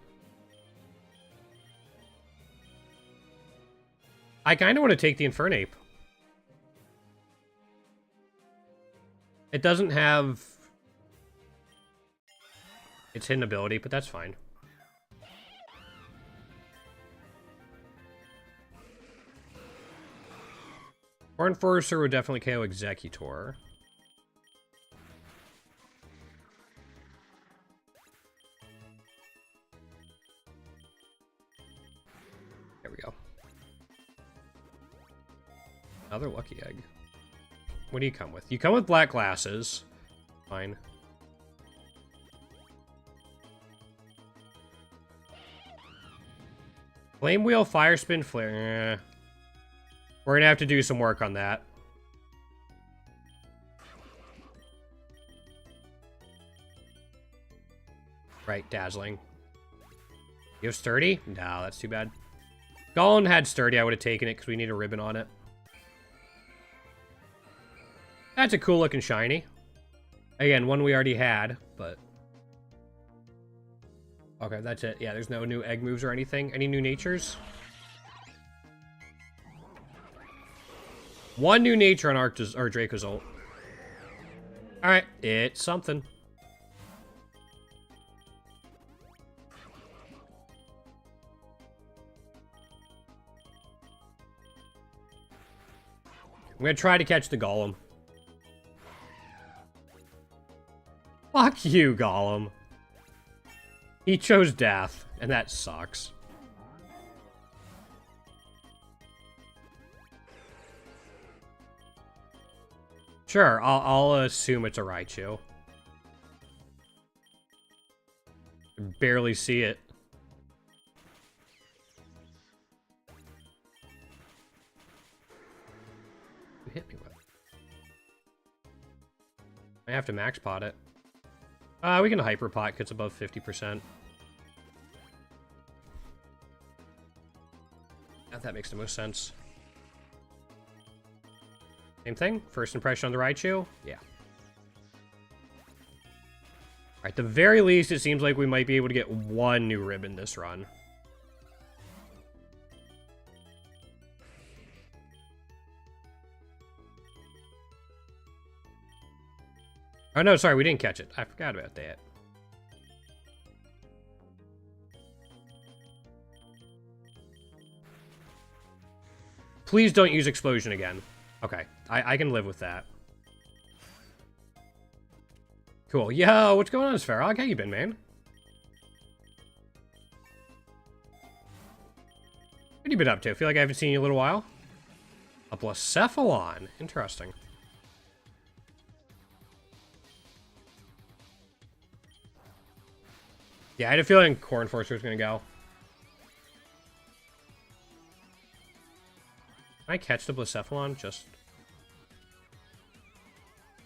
I kind of want to take the Infernape. It doesn't have its hidden ability, but that's fine. Horn Forester would definitely KO Executor. There we go. Another lucky egg. What do you come with? You come with black glasses. Fine. Flame Wheel, Fire Spin, Flare. We're gonna have to do some work on that. Right, Dazzling. You have Sturdy? No, that's too bad. Gollum had Sturdy, I would have taken it because we need a ribbon on it. That's a cool looking shiny. Again, one we already had, but... Okay, that's it. Yeah, there's no new egg moves or anything. Any new natures? One new nature on Arctis or Draco's ult. Alright, it's something. I'm gonna try to catch the Golem. Fuck you, Golem. He chose death, and that sucks. Sure, I'll assume it's a Raichu. Barely see it. You hit me with. I have to max pot it. We can hyper pot, gets above 50%. That makes the most sense. Same thing? First impression on the Raichu? Yeah. At the very least, it seems like we might be able to get one new ribbon this run. Oh no, sorry, we didn't catch it. I forgot about that. Please don't use Explosion again. Okay, I can live with that. Cool. Yo, what's going on, Sferog? How you been, man? What have you been up to? I feel like I haven't seen you in a little while. A Blacephalon. Interesting. Yeah, I had a feeling Corn Forcer was going to go. Can I catch the Blacephalon? Just...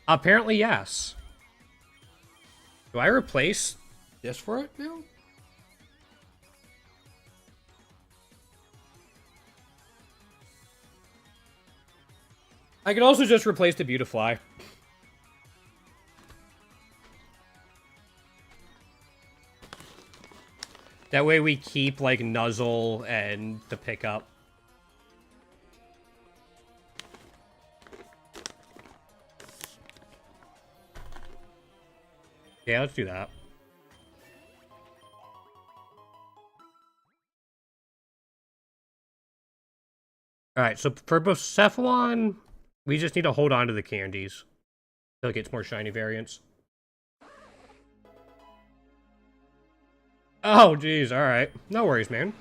Apparently, yes. Do I replace this for it now? I could also just replace the Beautifly. That way we keep, like, Nuzzle and the pickup. Yeah, let's do that. Alright, so for Blacephalon, we just need to hold on to the candies until it gets more shiny variants. Oh, geez, alright. No worries, man.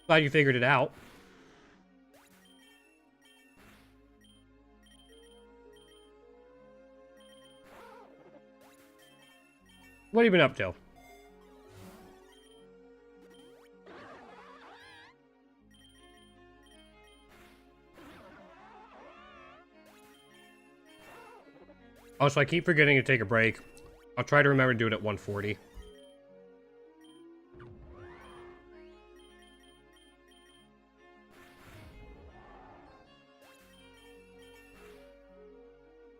Glad you figured it out. What have you been up to? Also, I keep forgetting to take a break. I'll try to remember to do it at 1:40.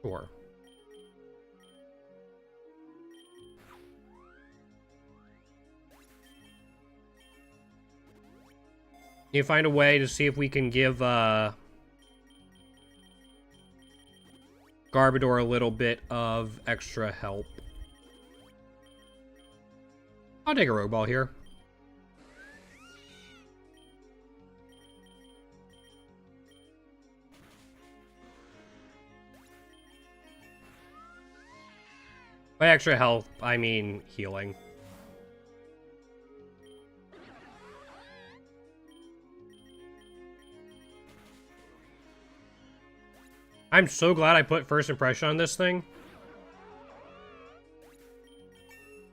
Sure. You find a way to see if we can give, Garbodor a little bit of extra help. I'll take a Rogue Ball here. By extra health, I mean healing. I'm so glad I put first impression on this thing.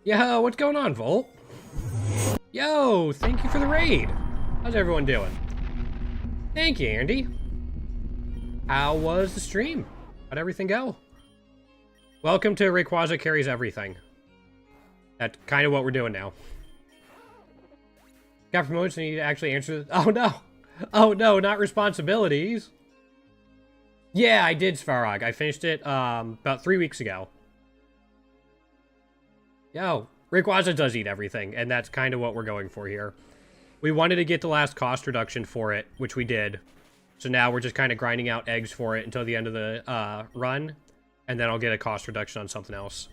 Yo, what's going on, Volt? Yo, thank you for the raid. How's everyone doing? Thank you, Andy. How was the stream? How'd everything go? Welcome to Rayquaza Carries Everything. That's kind of what we're doing now. Got promoted, and you need to actually answer this. Oh no! Oh no, not responsibilities! Yeah, I did Svarog. I finished it about 3 weeks ago. Yo, Rayquaza does eat everything, and that's kind of what we're going for here. We wanted to get the last cost reduction for it, which we did. So now we're just kind of grinding out eggs for it until the end of the run, and then I'll get a cost reduction on something else.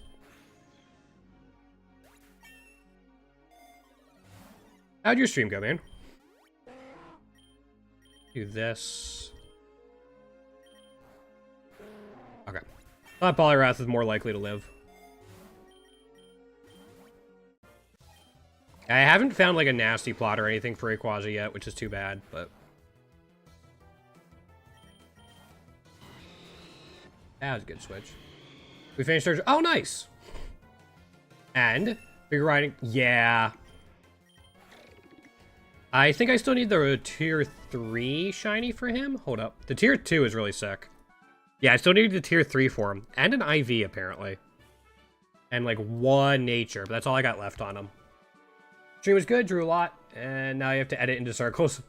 How'd your stream go, man? Do this. Okay. I thought Poliwrath is more likely to live. I haven't found like a nasty plot or anything for Rayquaza yet, which is too bad, but... That was a good switch. We finished our... Oh, nice! And? Bigger riding... Yeah. I think I still need the tier 3 shiny for him. Hold up. The tier 2 is really sick. Yeah, I still need the tier 3 for him. And an IV, apparently. And, like, 1 nature. But that's all I got left on him. Stream was good, drew a lot. And now you have to edit into circles.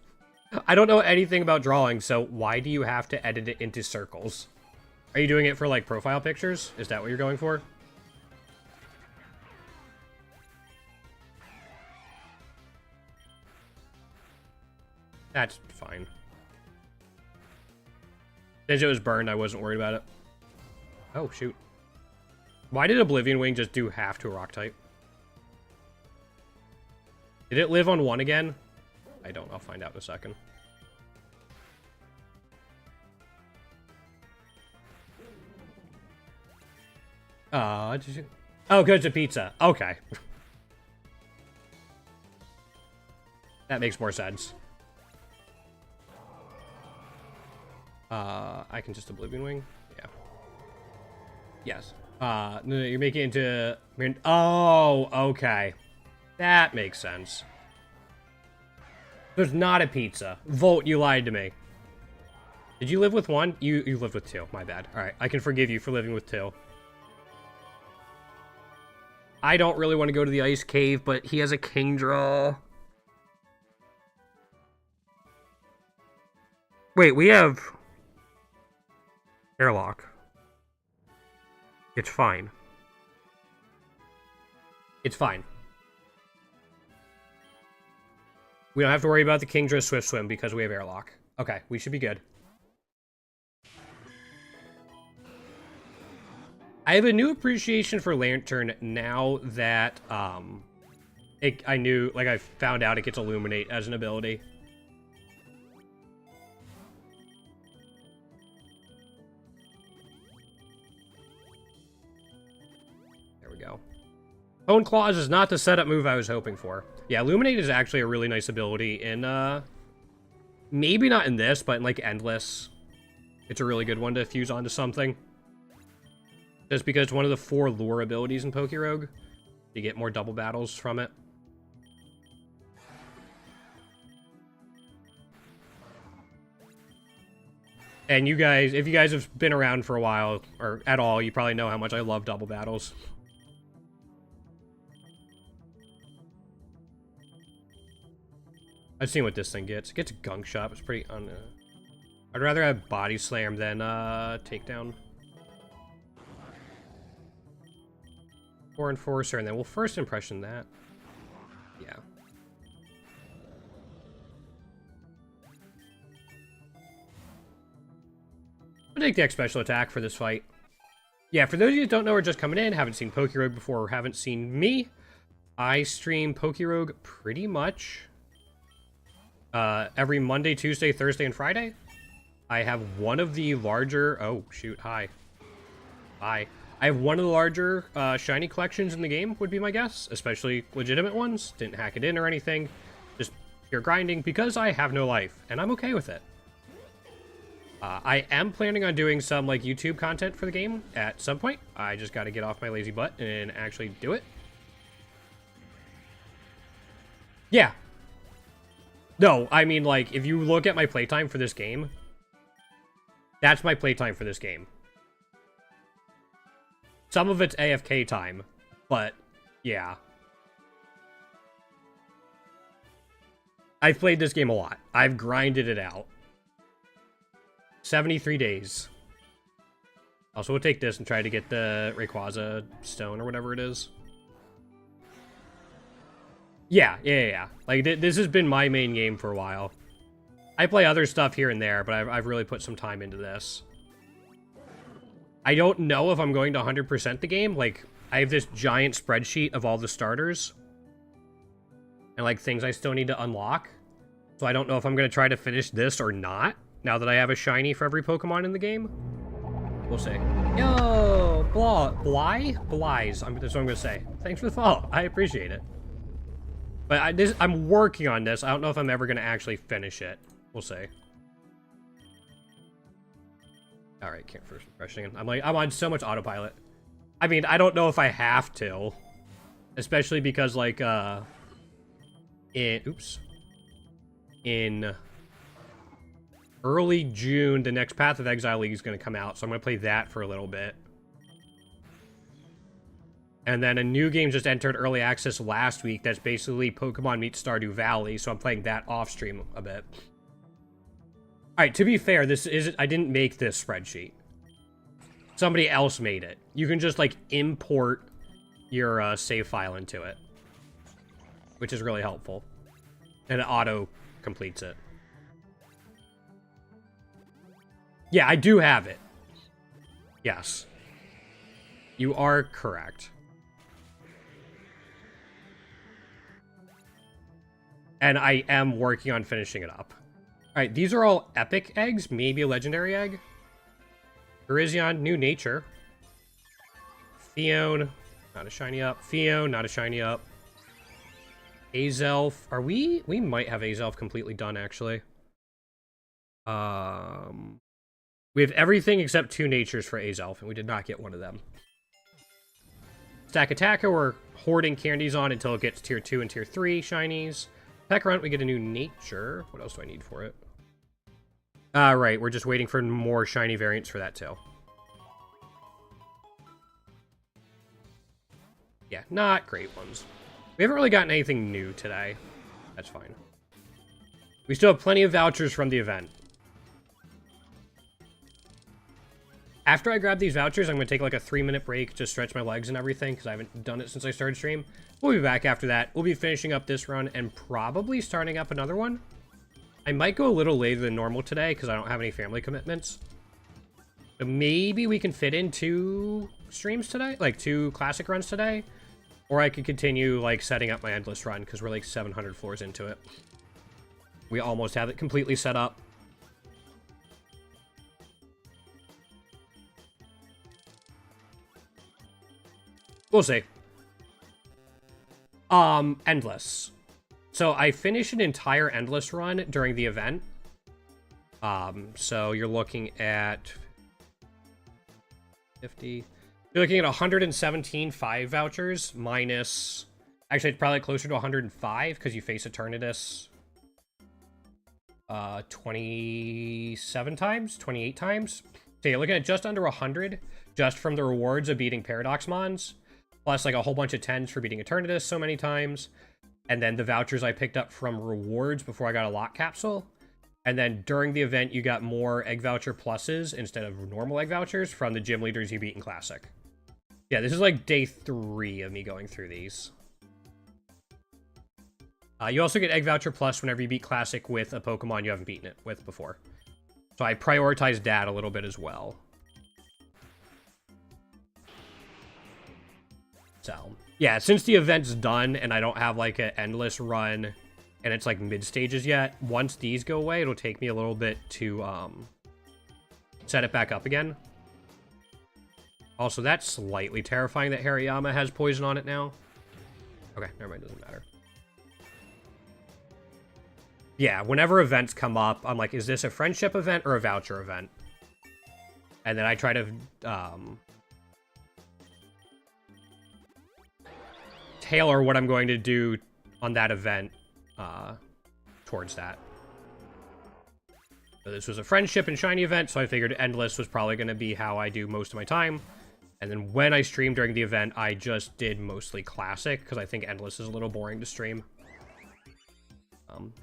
I don't know anything about drawing, so why do you have to edit it into circles? Are you doing it for, like, profile pictures? Is that what you're going for? That's fine. Since it was burned, I wasn't worried about it. Oh, shoot. Why did Oblivion Wing just do half to a rock type? Did it live on 1 again? I don't. I'll find out in a second. Did you... Oh, good, it's a pizza. Okay. That makes more sense. I can just Oblivion Wing? Yeah. Yes. No, you're making it into... Oh, okay. That makes sense. There's not a pizza. Volt, you lied to me. Did you live with 1? You lived with 2. My bad. Alright, I can forgive you for living with 2. I don't really want to go to the ice cave, but he has a Kingdra. Wait, we have... Airlock. It's fine. It's fine. We don't have to worry about the Kingdra Swift Swim because we have Airlock. Okay, we should be good. I have a new appreciation for Lantern now that I knew, like I found out it gets Illuminate as an ability. There we go. Bone Claws is not the setup move I was hoping for. Yeah, Illuminate is actually a really nice ability in, maybe not in this, but in, like, Endless. It's a really good one to fuse onto something. Just because it's one of the 4 lure abilities in Pokerogue. You get more double battles from it. And you guys, if you guys have been around for a while, or at all, you probably know how much I love double battles. I've seen what this thing gets. It gets a gunk shot. It's pretty I'd rather have body slam than takedown. 4 enforcer, and then we'll first impression that. Yeah. I'll take the X special attack for this fight. Yeah, for those of you that don't know or just coming in, haven't seen Pokerogue before, or haven't seen me, I stream Pokerogue pretty much every Monday, Tuesday, Thursday, and Friday. I have one of the larger... Oh, shoot. Hi. Hi. I have one of the larger shiny collections in the game, would be my guess. Especially legitimate ones. Didn't hack it in or anything. Just pure grinding because I have no life. And I'm okay with it. I am planning on doing some like YouTube content for the game at some point. I just got to get off my lazy butt and actually do it. Yeah. No, I mean, like, if you look at my playtime for this game, that's my playtime for this game. Some of it's AFK time, but yeah. I've played this game a lot. I've grinded it out. 73 days. Also, we'll take this and try to get the Rayquaza stone or whatever it is. Yeah. Like, this has been my main game for a while. I play other stuff here and there, but I've really put some time into this. I don't know if I'm going to 100% the game. Like, I have this giant spreadsheet of all the starters. And, like, things I still need to unlock. So I don't know if I'm going to try to finish this or not. Now that I have a shiny for every Pokemon in the game. We'll see. Yo, Bly's. That's what I'm going to say. Thanks for the follow. I appreciate it. But I'm working on this. I don't know if I'm ever going to actually finish it. We'll see. Alright, can't first impression again. I'm on so much autopilot. I mean, I don't know if I have to. Especially because, like, in early June, the next Path of Exile League is going to come out, so I'm going to play that for a little bit. And then a new game just entered early access last week that's basically Pokemon meets Stardew Valley, so I'm playing that off-stream a bit. Alright, to be fair, I didn't make this spreadsheet. Somebody else made it. You can just, like, import your save file into it. Which is really helpful. And it auto-completes it. Yeah, I do have it. Yes. You are correct. And I am working on finishing it up. Alright, these are all epic eggs. Maybe a legendary egg. Virizion, new nature. Fione, not a shiny up. Fione, not a shiny up. Azelf. Are we might have Azelf completely done, actually. We have everything except 2 natures for Azelf, and we did not get one of them. Stack Attacker, we're hoarding candies on until it gets tier 2 and tier 3 shinies. Peckerunt, we get a new nature. What else do I need for it? Right, we're just waiting for more shiny variants for that too. Yeah, not great ones. We haven't really gotten anything new today. That's fine. We still have plenty of vouchers from the event. After I grab these vouchers, I'm going to take like a 3-minute break to stretch my legs and everything, because I haven't done it since I started stream. We'll be back after that. We'll be finishing up this run and probably starting up another one. I might go a little later than normal today, because I don't have any family commitments. So maybe we can fit in 2 streams today, like 2 classic runs today. Or I could continue like setting up my endless run, because we're like 700 floors into it. We almost have it completely set up. We'll see. Endless. So I finished an entire endless run during the event. So you're looking at 50. You're looking at 117 5 vouchers minus... Actually, it's probably closer to 105 because you face Eternatus 27 times? 28 times? So you're looking at just under 100 just from the rewards of beating Paradox Mons. Plus, like, a whole bunch of 10s for beating Eternatus so many times. And then the vouchers I picked up from rewards before I got a lock capsule. And then during the event, you got more egg voucher pluses instead of normal egg vouchers from the gym leaders you beat in Classic. Yeah, this is like day 3 of me going through these. You also get egg voucher plus whenever you beat Classic with a Pokemon you haven't beaten it with before. So I prioritized that a little bit as well. So, yeah, since the event's done and I don't have like an endless run and it's like mid stages yet, once these go away, it'll take me a little bit to set it back up again. Also, that's slightly terrifying that Hariyama has poison on it now. Okay, never mind, doesn't matter. Yeah, whenever events come up, I'm like, is this a friendship event or a voucher event? And then I try to tailor what I'm going to do on that event towards that. So this was a friendship and shiny event, so I figured Endless was probably going to be how I do most of my time. And then when I streamed during the event, I just did mostly Classic, because I think Endless is a little boring to stream.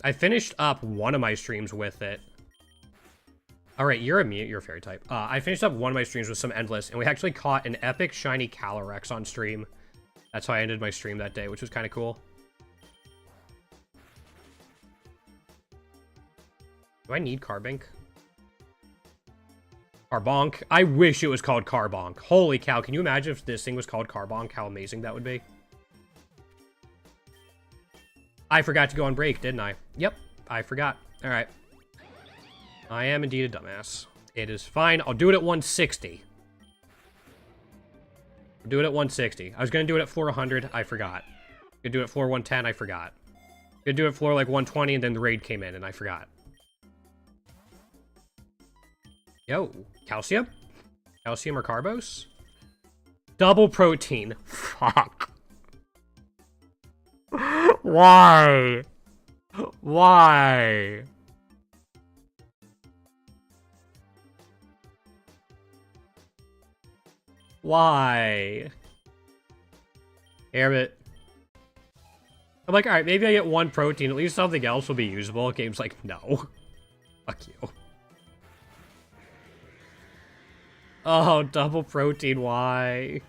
I finished up one of my streams with it. Alright, you're a fairy type. I finished up one of my streams with some Endless, and we actually caught an epic shiny Calyrex on stream. That's how I ended my stream that day, which was kind of cool. Do I need Carbink? Carbonk. I wish it was called Carbonk. Holy cow, can you imagine if this thing was called Carbonk? How amazing that would be. I forgot to go on break, didn't I? Yep, I forgot. Alright. I am indeed a dumbass. It is fine. I'll do it at 160. I'll do it at 160. I was going to do it at floor 100. I forgot. Gonna do it at floor 110. I forgot. Gonna do it at floor like 120, and then the raid came in, and I forgot. Yo, calcium? Calcium or carbos? Double protein. Fuck. Why? Why? Why? Damn it. I'm like, alright, maybe I get one protein. At least something else will be usable. Game's like, no. Fuck you. Oh, double protein, why?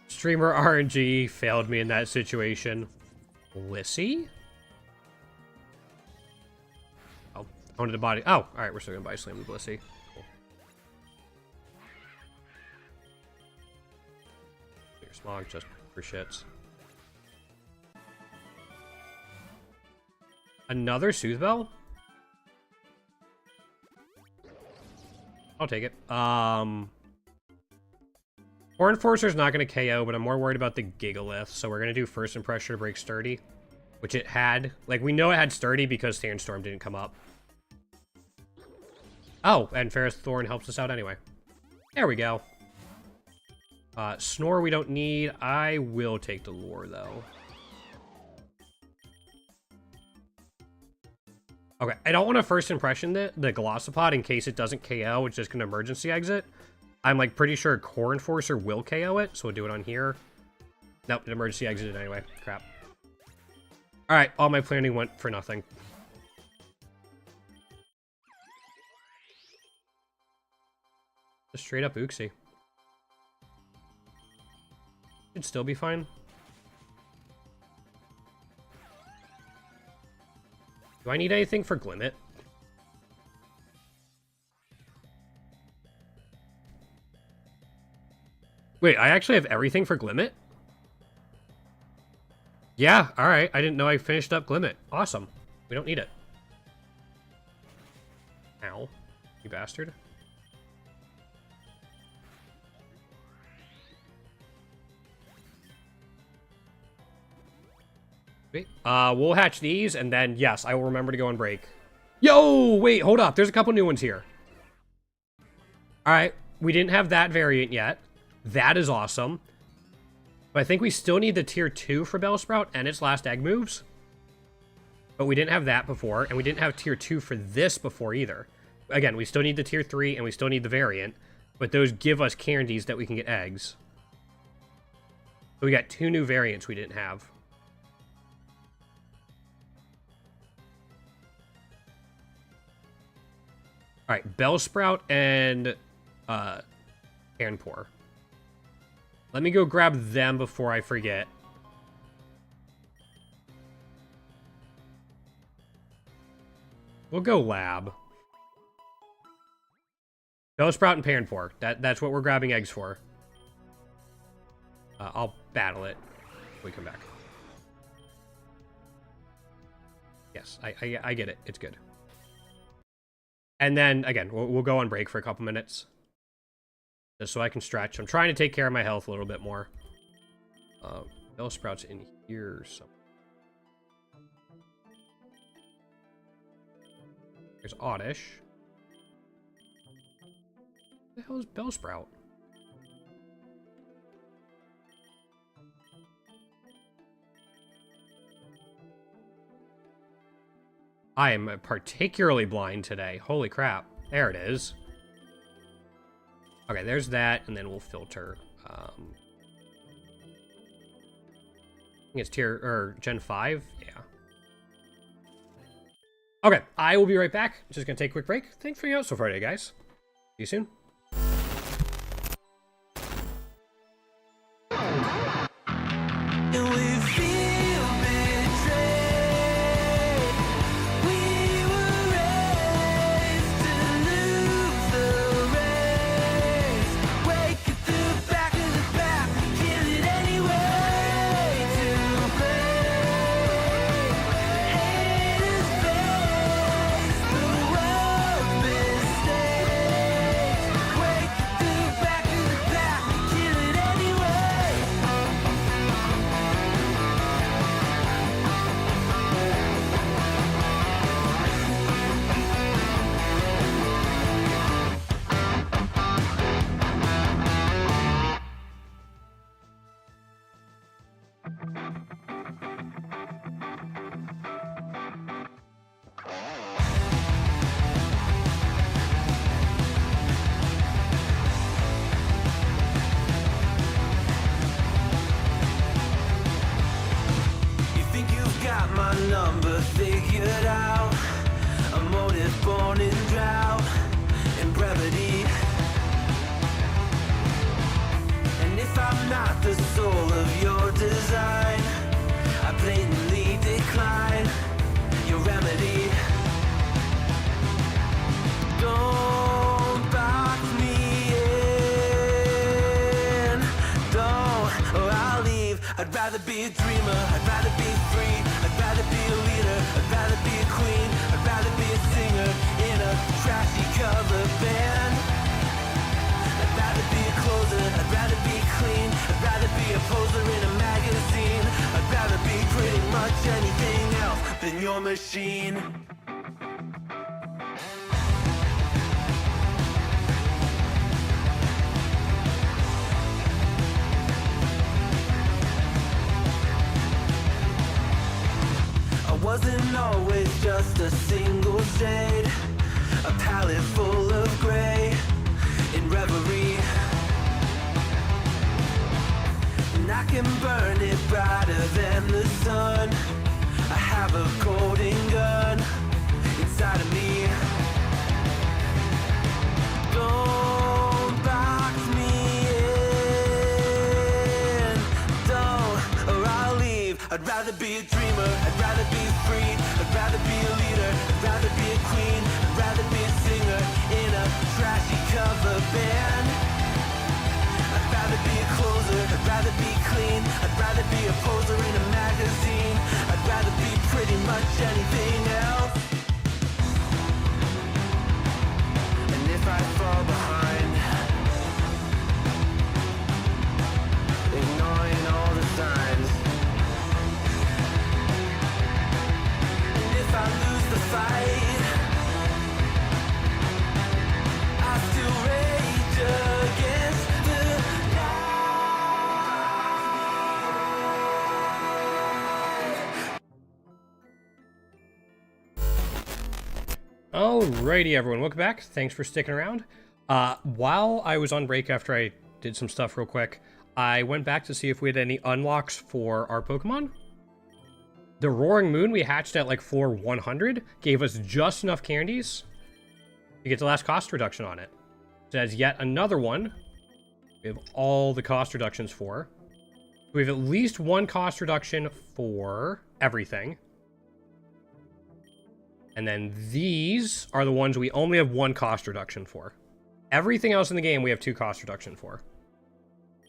Streamer RNG failed me in that situation. Lissy? Oh, I wanted to body. Oh, alright, we're still gonna buy Slam with Lissy. Cool. Clear Smog just for shits. Another Soothbell? I'll take it. Horn Enforcer's not going to KO, but I'm more worried about the Gigalith, so we're going to do First Impression to break Sturdy, which it had. Like, we know it had Sturdy because Sandstorm didn't come up. Oh, and Ferris Thorn helps us out anyway. There we go. Snore we don't need. I will take the Lure, though. Okay, I don't want to First Impression the Glossopod in case it doesn't KO, it's just going to emergency exit. I'm like pretty sure Core Enforcer will KO it, so we'll do it on here. Nope, it emergency exited anyway. Crap. Alright, all my planning went for nothing. Just straight up Uxie. Should still be fine. Do I need anything for Glimmet? Wait, I actually have everything for Glimmet? Yeah, alright. I didn't know I finished up Glimmet. Awesome. We don't need it. Ow. You bastard. Wait. We'll hatch these, and then, yes, I will remember to go on break. Yo, wait, hold up. There's a couple new ones here. All right, we didn't have that variant yet. That is awesome. But I think we still need the tier 2 for Bellsprout and its last egg moves. But we didn't have that before, and we didn't have tier 2 for this before either. Again, we still need the tier 3, and we still need the variant. But those give us candies that we can get eggs. So we got 2 new variants we didn't have. Alright, Bellsprout and Panpour. Let me go grab them before I forget. We'll go Lab. Bellsprout and Panpour. That's what we're grabbing eggs for. I'll battle it when we come back. Yes, I get it. It's good. And then, again, we'll go on break for a couple minutes. Just so I can stretch. I'm trying to take care of my health a little bit more. Bellsprout's in here somewhere. There's Oddish. What the hell is Bellsprout? I am particularly blind today. Holy crap. There it is. Okay, there's that, and then we'll filter. I think it's tier, or Gen 5? Yeah. Okay, I will be right back. Just gonna take a quick break. Thanks for hanging out so far today, guys. See you soon. And we feel betrayed. We were raised to lose the race. Wake at the back of the pack, kill it anyway. To play, haters face the world's mistakes. Wake at the back of the pack, kill it anyway. You think you've got my number figured out? A motive born in drought and brevity. And if I'm not the soul of your design, I blatantly decline your remedy. Don't box me in, don't, or I'll leave. I'd rather be a dreamer, I'd rather be free, I'd rather be a leader, I'd rather be a queen, I'd rather be a singer in a trashy cover band. I'd rather be a closer, I'd rather be clean, I'd rather be a poser in a magazine, I'd rather be pretty much anything else than your machine. I wasn't always just a single shade, a palette full of gray in reverie. And I can burn it brighter than the sun. I have a golden gun inside of me. Don't box me in, don't, or I'll leave. I'd rather be a dreamer, I'd rather be free, I'd rather be a leader, I'd rather be a queen, I'd rather be a singer in a trashy cover band. I'd rather be a closer, I'd rather be clean, I'd rather be a poser in a magazine, I'd rather be pretty much anything else. And if I fall behind, ignoring all the signs, and if I lose the fight, Alrighty, everyone, welcome back. Thanks for sticking around. While I was on break after I did some stuff real quick, I went back to see if we had any unlocks for our Pokemon. The Roaring Moon we hatched at like floor 100 gave us just enough candies to get the last cost reduction on it. So as yet another one, we have all the cost reductions for. We have at least one cost reduction for everything. And then these are the ones we only have one cost reduction for. Everything else in the game we have two cost reduction for.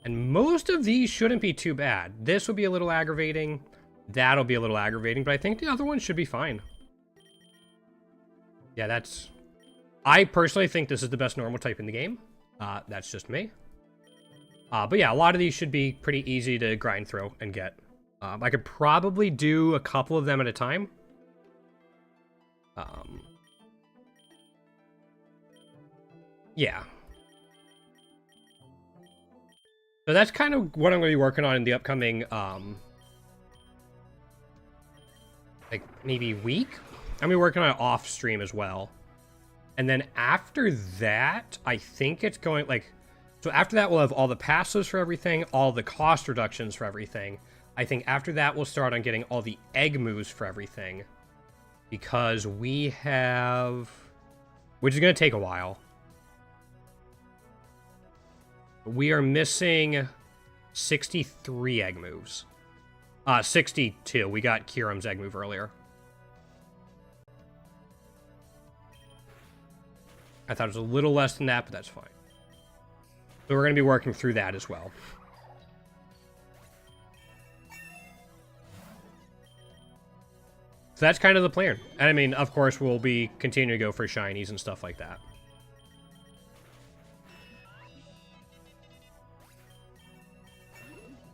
And most of these shouldn't be too bad. This will be a little aggravating. That'll be a little aggravating, but I think the other one should be fine. Yeah, that's... I personally think this is the best normal type in the game. That's just me. But yeah, a lot of these should be pretty easy to grind through and get. I could probably do a couple of them at a time. Yeah. So that's kind of what I'm going to be working on in the upcoming, like, maybe week? I'm going to be working on it off stream as well. And then after that, I think it's going, like... So after that, we'll have all the passives for everything, all the cost reductions for everything. I think after that, we'll start on getting all the egg moves for everything. Because we have... Which is going to take a while. We are missing 63 egg moves. 62. We got Kyurem's egg move earlier. I thought it was a little less than that, but that's fine. So we're going to be working through that as well. So that's kind of the plan. And I mean, of course, we'll be continuing to go for shinies and stuff like that.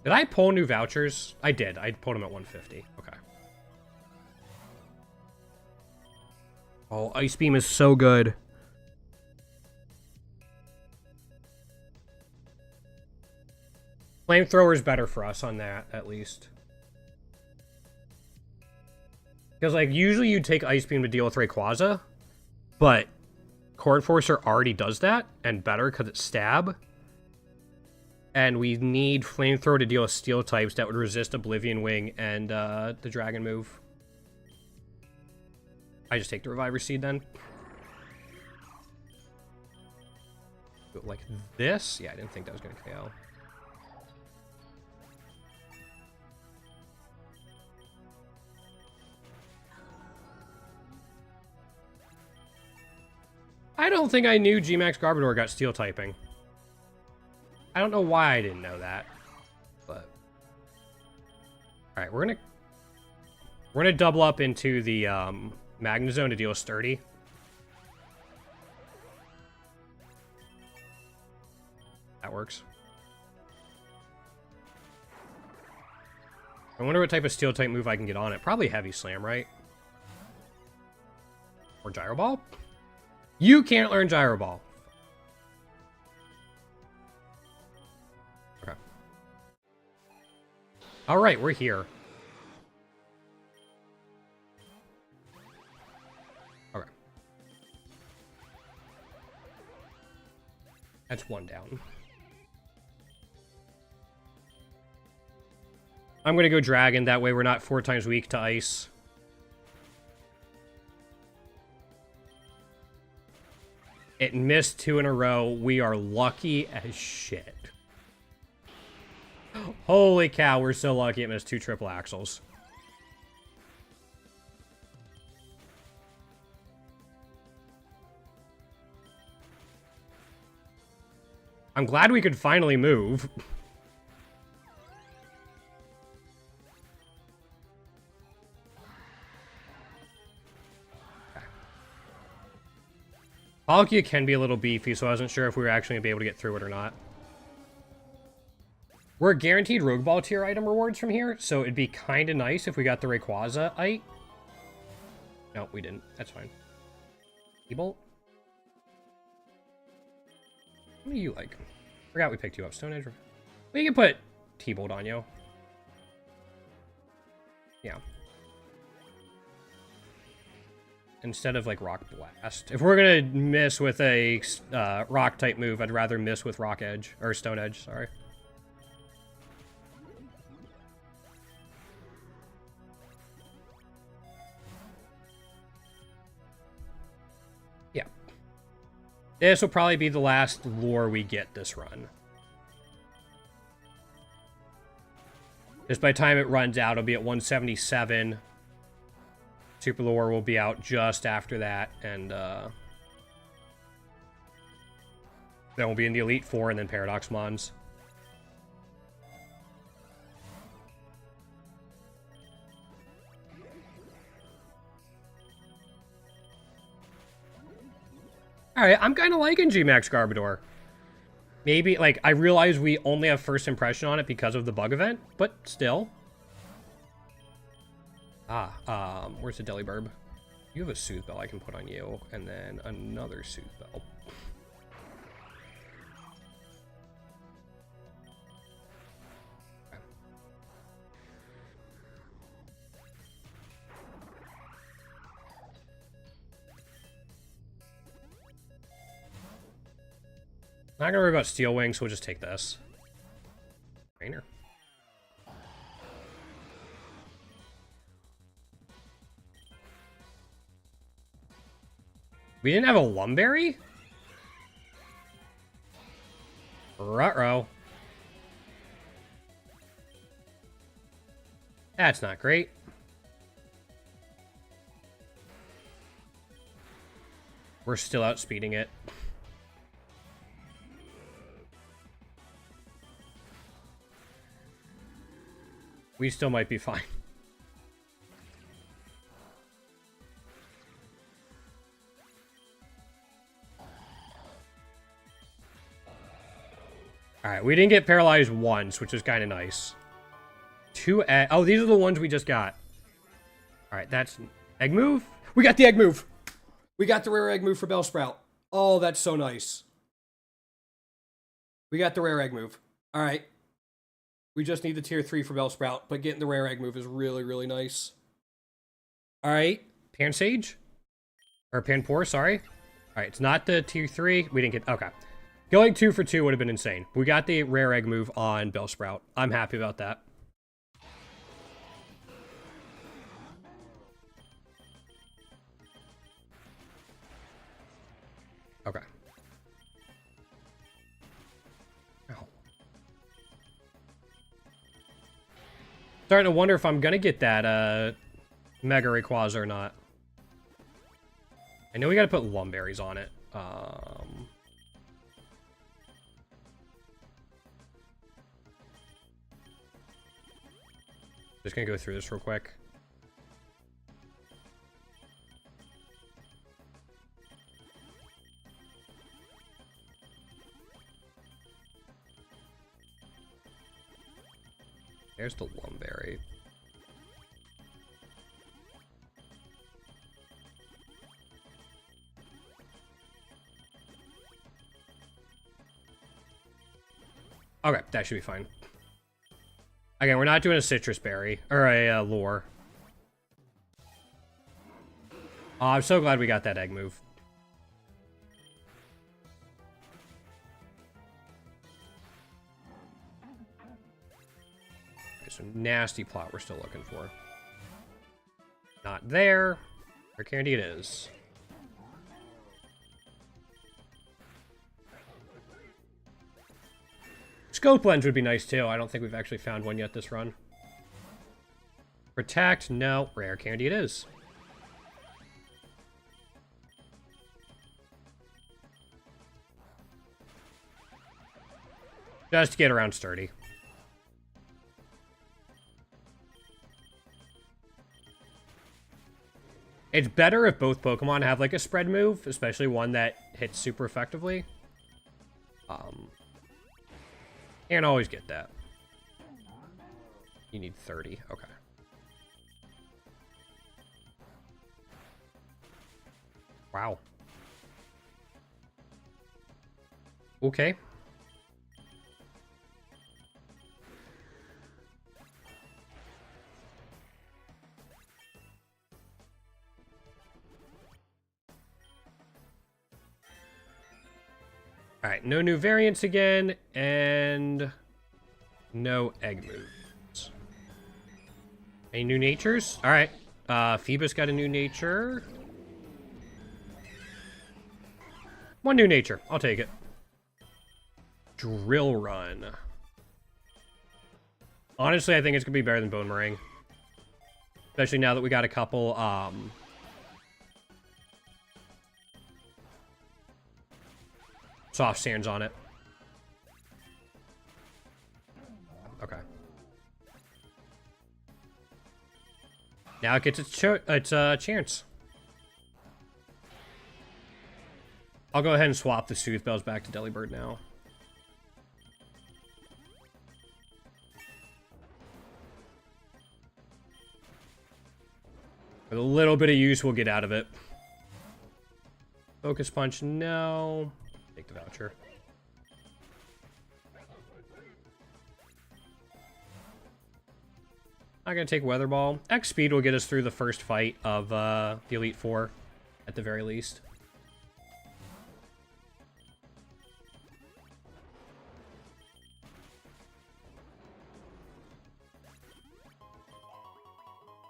Did I pull new vouchers? I did. I pulled them at 150. Okay. Oh, Ice Beam is so good. Flamethrower is better for us on that, at least. Because, like, usually you take Ice Beam to deal with Rayquaza, but Cord Forcer already does that, and better because it's stab. And we need Flamethrower to deal with Steel types that would resist Oblivion Wing and the Dragon move. I just take the Reviver Seed then. Like this? Yeah, I didn't think that was going to KO. I don't think I knew G-Max Garbodor got Steel typing. I don't know why I didn't know that, but... Alright, we're gonna double up into the Magnezone to deal with Sturdy. That works. I wonder what type of Steel type move I can get on it. Probably Heavy Slam, right? Or Gyro Ball? You can't learn Gyro Ball. Okay. Alright, we're here. Okay. That's one down. I'm gonna go Dragon, that way we're not 4 times weak to Ice. It missed 2 in a row. We are lucky as shit. Holy cow, we're so lucky it missed 2 triple axles. I'm glad we could finally move. Palkia can be a little beefy, so I wasn't sure if we were actually going to be able to get through it or not. We're guaranteed Rogue Ball tier item rewards from here, so it'd be kind of nice if we got the Rayquaza-ite. No, we didn't. That's fine. T-Bolt? What do you like? Forgot we picked you up. Stone Edge. We can put T-Bolt on you. Yeah. instead of like Rock Blast. If we're gonna miss with a Rock type move, I'd rather miss with Rock Edge or Stone Edge. Sorry. Yeah. This will probably be the last lure we get this run. Just by the time it runs out, it'll be at 177. Super Lure will be out just after that, and then we'll be in the Elite Four and then Paradox Mons. Alright, I'm kind of liking G-Max Garbodor. Maybe, like, I realize we only have first impression on it because of the bug event, but still. Where's the Delibirb? You have a Soothe Bell I can put on you, and then another Soothe Bell. Not gonna worry about Steel Wing, so we'll just take this. Trainer. We didn't have a Lumberry? Ruh-roh. That's not great. We're still outspeeding it. We still might be fine. Alright, we didn't get paralyzed once, which is kind of nice. Oh, these are the ones we just got. Alright, that's... Egg move? We got the egg move! We got the rare egg move for Bellsprout. Oh, that's so nice. We got the rare egg move. Alright. We just need the tier 3 for Bellsprout, but getting the rare egg move is really, really nice. Alright. Pansage? Or Panpour, sorry. Alright, it's not the tier 3. We didn't get... Okay. Going 2 for 2 would have been insane. We got the rare egg move on Bellsprout. I'm happy about that. Okay. Ow. Starting to wonder if I'm gonna get that Mega Rayquaza or not. I know we gotta put Lumberries on it. Just gonna go through this real quick. There's the Lumberry. Okay, that should be fine. Again, we're not doing a Citrus Berry, or a Lure. Oh, I'm so glad we got that egg move. Okay, so nasty plot we're still looking for. Not there. Rare Candy it is. Scope Lens would be nice too. I don't think we've actually found one yet this run. Protect, no. Rare Candy it is. Just to get around sturdy. It's better if both Pokemon have like a spread move, especially one that hits super effectively. Can't always get that. You need 30. Okay. Wow. Okay. Alright, no new variants again, and no egg moves. Any new natures? Alright. Phoebus got a new nature. One new nature. I'll take it. Drill Run. Honestly, I think it's going to be better than Bone Meringue. Especially now that we got a couple, soft sands on it. Okay. Now it gets its chance. I'll go ahead and swap the Sooth Bells back to Delibird now. With a little bit of use, we'll get out of it. Focus Punch, no. Take the Voucher. I'm going to take Weather Ball. X Speed will get us through the first fight of the Elite Four, at the very least.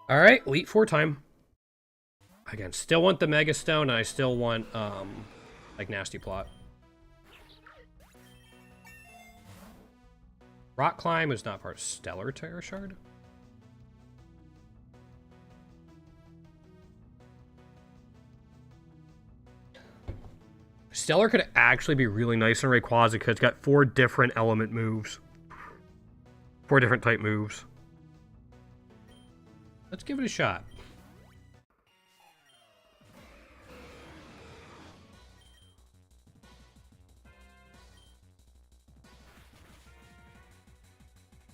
Alright, Elite Four time. Again, still want the Mega Stone, and I still want, like, Nasty Plot. Rock Climb is not part of Stellar Terra Shard. Stellar could actually be really nice in Rayquaza because it's got 4 different element moves. 4 different type moves. Let's give it a shot.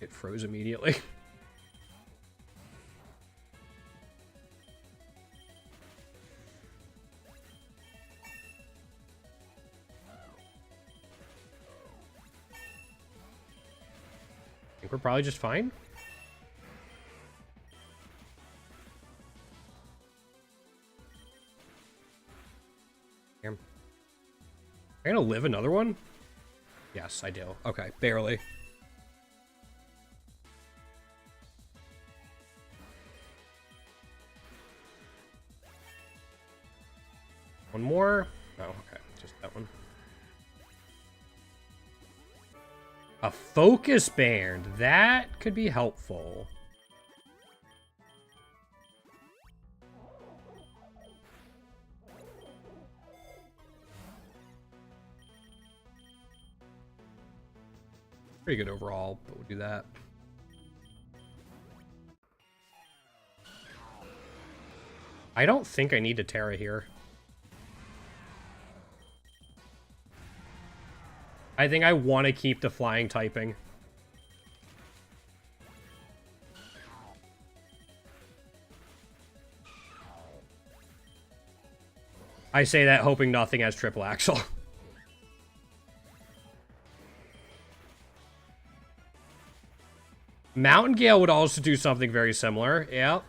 It froze immediately. I think we're probably just fine. Damn. Am I gonna live another one? Yes, I do. Okay, barely. One more? Oh, okay. Just that one. A Focus Band. That could be helpful. Pretty good overall, but we'll do that. I don't think I need to Terra here. I think I want to keep the flying typing. I say that hoping nothing has triple axle. Mountain Gale would also do something very similar. Yeah.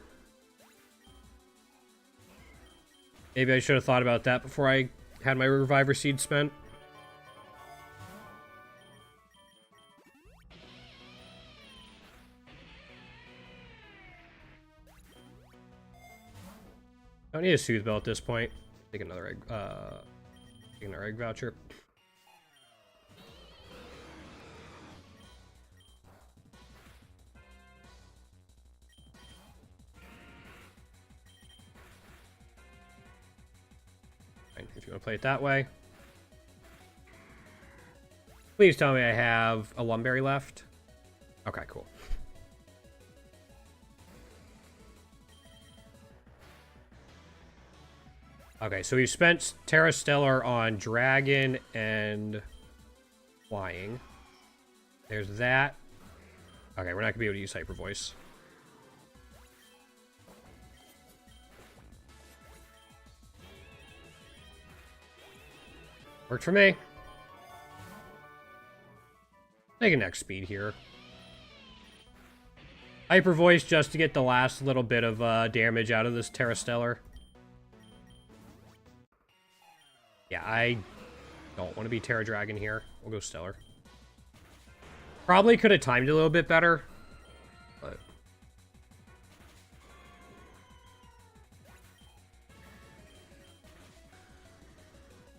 Maybe I should have thought about that before I had my Reviver Seed spent. Don't need a Soothe Bell at this point. Take another egg. Take another egg voucher. Fine, if you want to play it that way. Please tell me I have a Lumberry left. Okay, cool. Okay, so we've spent Terra Stellar on Dragon and Flying. There's that. Okay, we're not going to be able to use Hyper Voice. Worked for me. Take an X speed here. Hyper Voice just to get the last little bit of damage out of this Terra Stellar. Yeah, I Don't want to be Terra Dragon here. We'll go Stellar. Probably could have timed it a little bit better, but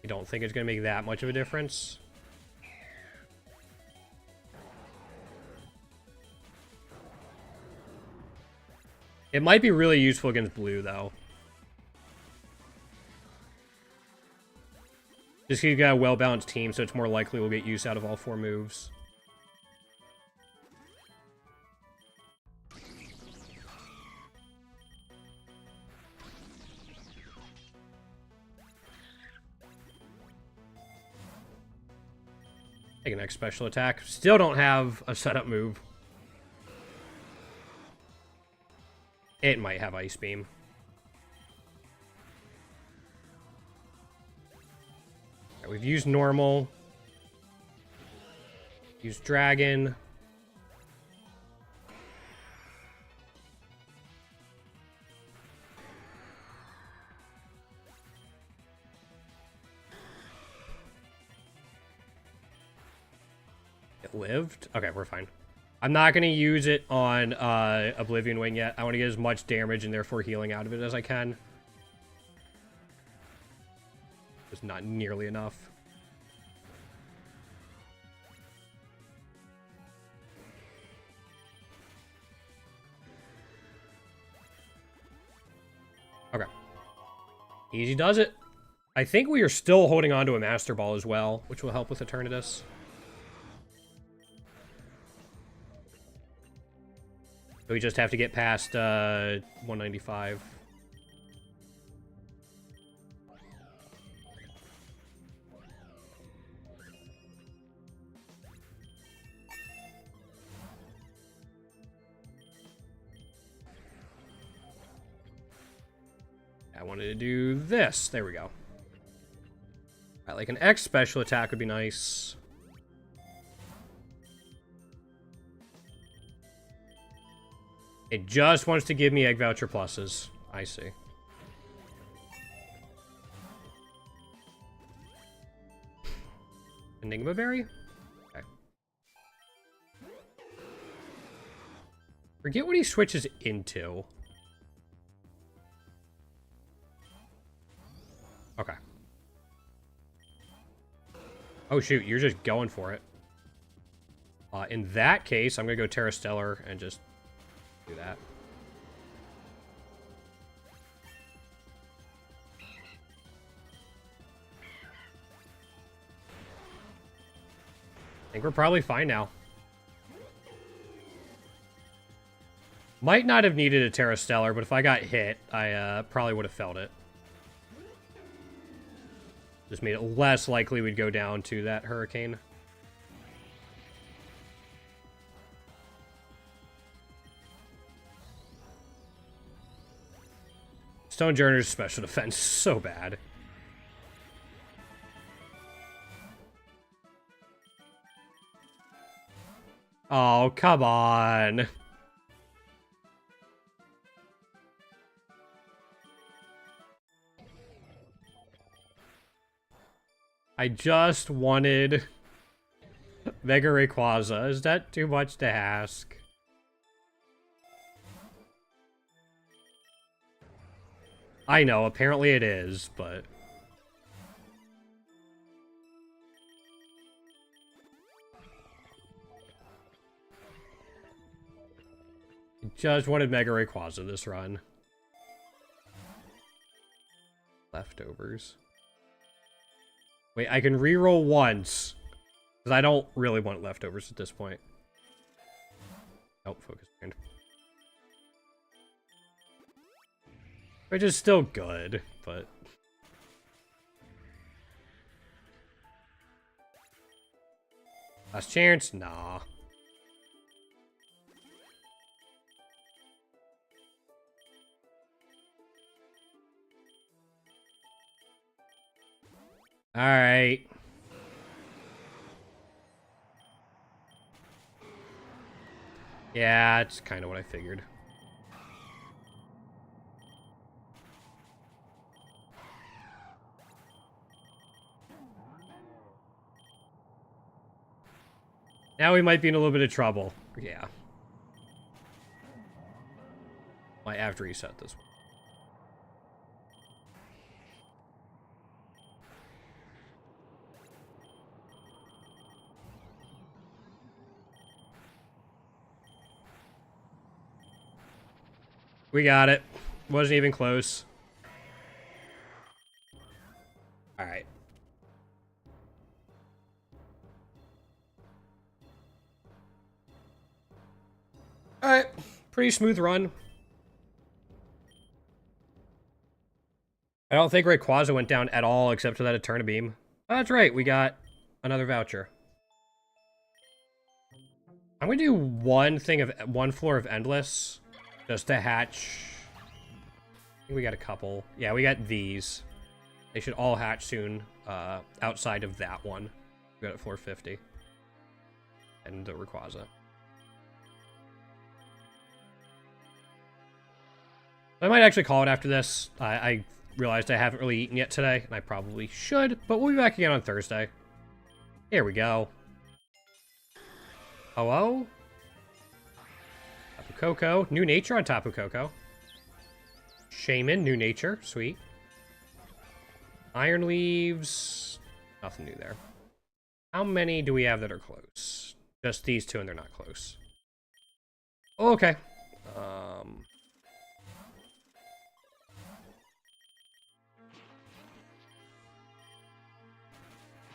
I don't think it's going to make that much of a difference. It might be really useful against blue, though. Just because you've got a well-balanced team, so it's more likely we'll get use out of all 4 moves. Take an X special attack. Still don't have a setup move. It might have Ice Beam. Right, we've used normal. Used dragon. It lived? Okay, we're fine. I'm not going to use it on Oblivion Wing yet. I want to get as much damage and therefore healing out of it as I can. It's not nearly enough. Okay. Easy does it. I think we are still holding on to a Master Ball as well, which will help with Eternatus. We just have to get past 195. I wanted to do this. There we go. Right, like an X special attack would be nice. It just wants to give me egg voucher pluses. I see. Enigma Berry? Okay. Forget what he switches into. Okay. Oh shoot, you're just going for it. In that case, I'm gonna go Terra Stellar and just do that. I think we're probably fine now. Might not have needed a Terra Stellar, but if I got hit, I probably would have felt it. Just made it less likely we'd go down to that hurricane. Stonejourner's special defense is so bad. Oh, come on. I just wanted Mega Rayquaza. Is that too much to ask? I know, apparently it is, but... I just wanted Mega Rayquaza this run. Leftovers. Wait, I can reroll once. Because I don't really want leftovers at this point. Oh, focus band. Which is still good, but... Last chance? Nah. Alright. Yeah, it's kind of what I figured. Now we might be in a little bit of trouble. Yeah. Might have to reset this one. We got it. Wasn't even close. Alright. Alright. Pretty smooth run. I don't think Rayquaza went down at all except for that Eterna Beam. Oh, that's right. We got another voucher. I'm going to do one floor of Endless. Just to hatch. I think we got a couple. Yeah, we got these. They should all hatch soon. Outside of that one. We got at floor 50. And the Rayquaza. I might actually call it after this. I realized I haven't really eaten yet today, and I probably should, but we'll be back again on Thursday. Here we go. Hello? Tapu Koko. New nature on Tapu Koko. Shaman, new nature. Sweet. Iron Leaves. Nothing new there. How many do we have that are close? Just these two, and they're not close. Okay.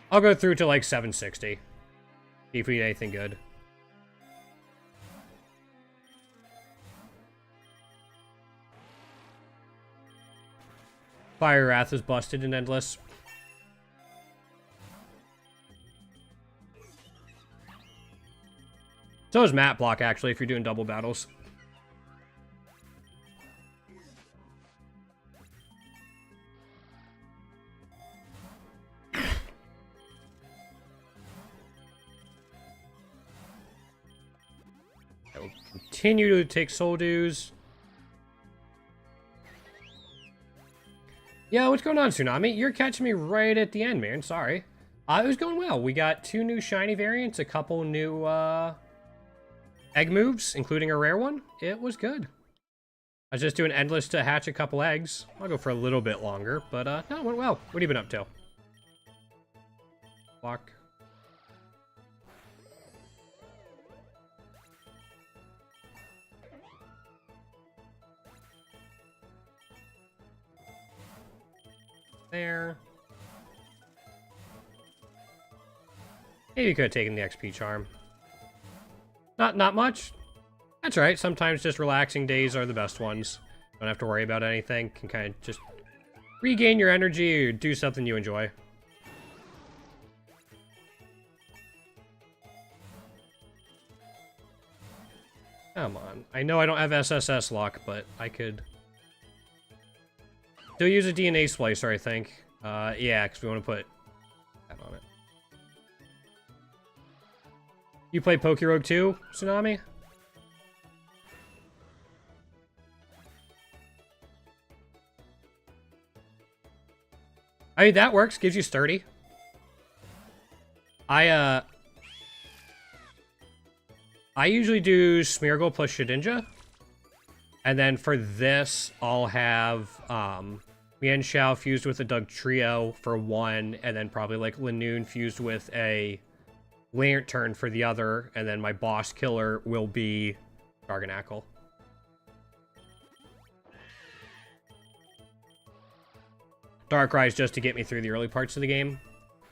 I'll go through to like 760. See if we need anything good. Fire Wrath is busted in Endless. So is Map Block, actually, if you're doing double battles. I will continue to take soul dues. Yo, what's going on, Tsunami? You're catching me right at the end, man. Sorry. It was going well. We got 2 new shiny variants, a couple new egg moves, including a rare one. It was good. I was just doing Endless to hatch a couple eggs. I'll go for a little bit longer, but no, it went well. What have you been up to? Block. There. Maybe you could have taken the XP charm. Not much. That's right. Sometimes just relaxing days are the best ones. Don't have to worry about anything. Can kind of just regain your energy or do something you enjoy. Come on. I know I don't have SSS luck, but I could still use a DNA splicer, I think. Yeah, because we want to put that on it. You play Pokerogue too, Tsunami? I mean, that works. Gives you sturdy. I usually do Smeargle plus Shedinja. And then for this, I'll have Mienshao fused with a Dugtrio for 1, and then probably like Linoone fused with a Lantern for the other, and then my boss killer will be Garganacl. Darkrai's just to get me through the early parts of the game.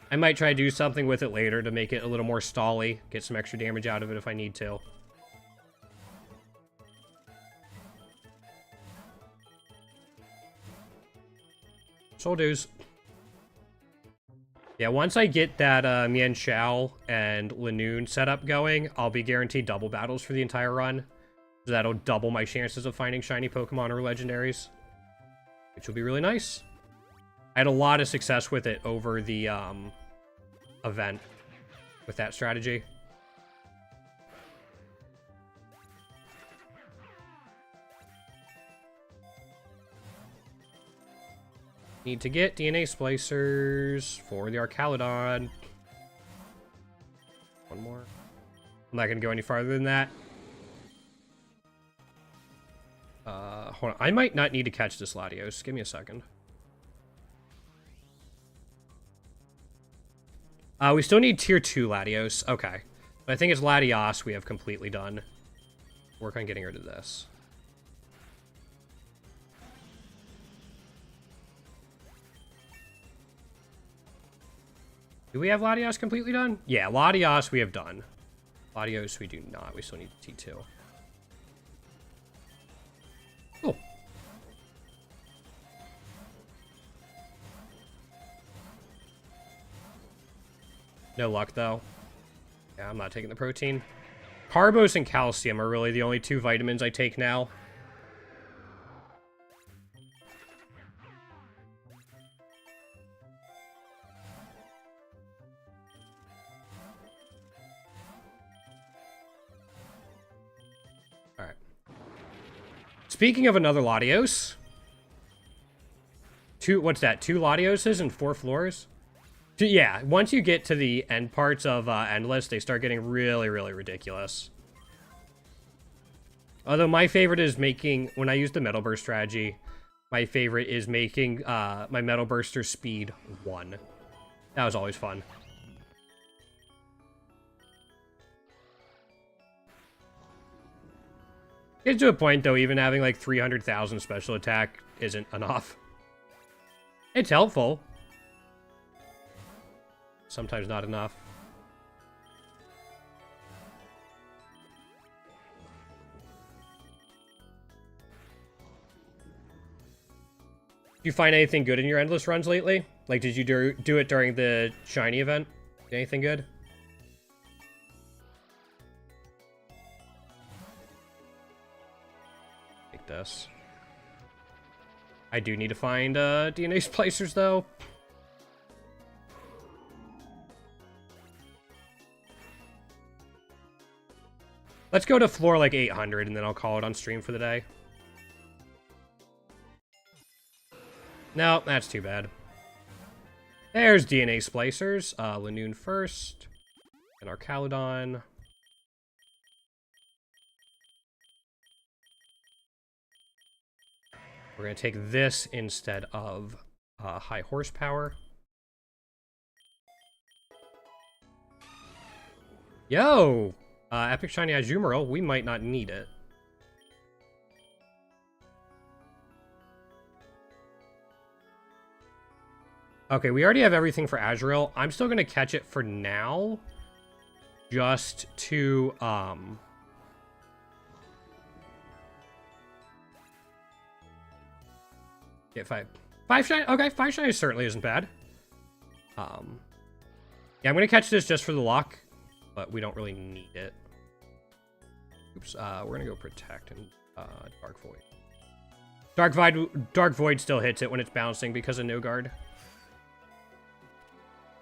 I might try to do something with it later to make it a little more stally, get some extra damage out of it if I need to. Soul dues. Yeah, once I get that Mienshao and Linoone setup going, I'll be guaranteed double battles for the entire run. So that'll double my chances of finding shiny Pokemon or legendaries, which will be really nice. I had a lot of success with it over the event with that strategy. Need to get DNA splicers for the Archaludon. One more. I'm not going to go any farther than that. Hold on. I might not need to catch this Latios. Give me a second. We still need tier 2 Latios. Okay. But I think it's Latios we have completely done. Work on getting rid of this. Do we have Latios completely done? Yeah, Latios we have done. Latios we do not. We still need T2. Cool. No luck, though. Yeah, I'm not taking the protein. Carbos and calcium are really the only 2 vitamins I take now. Alright. Speaking of another Latios. What's that? 2 Latioses and 4 floors? Yeah, once you get to the end parts of Endless, they start getting really, really ridiculous. Although my favorite is making, when I use the Metal Burst strategy, my favorite is making my Metal Burster speed 1. That was always fun. Get to a point, though, even having like 300,000 special attack isn't enough. It's helpful. Sometimes not enough. Did you find anything good in your Endless runs lately? Like, did you do it during the shiny event? Anything good? Take this. I do need to find DNA splicers, though. Let's go to floor like 800, and then I'll call it on stream for the day. No, that's too bad. There's DNA splicers. Lanoon first. And our Caludon. We're going to take this instead of high horsepower. Yo! Epic Shiny Azumarill, we might not need it. Okay, we already have everything for Azurill. I'm still going to catch it for now. Just to, get 5 shiny. Okay, 5 shiny certainly isn't bad. Yeah, I'm going to catch this just for the luck, but we don't really need it. Oops, we're going to go Protect and Dark Void. Dark Void still hits it when it's bouncing because of no guard.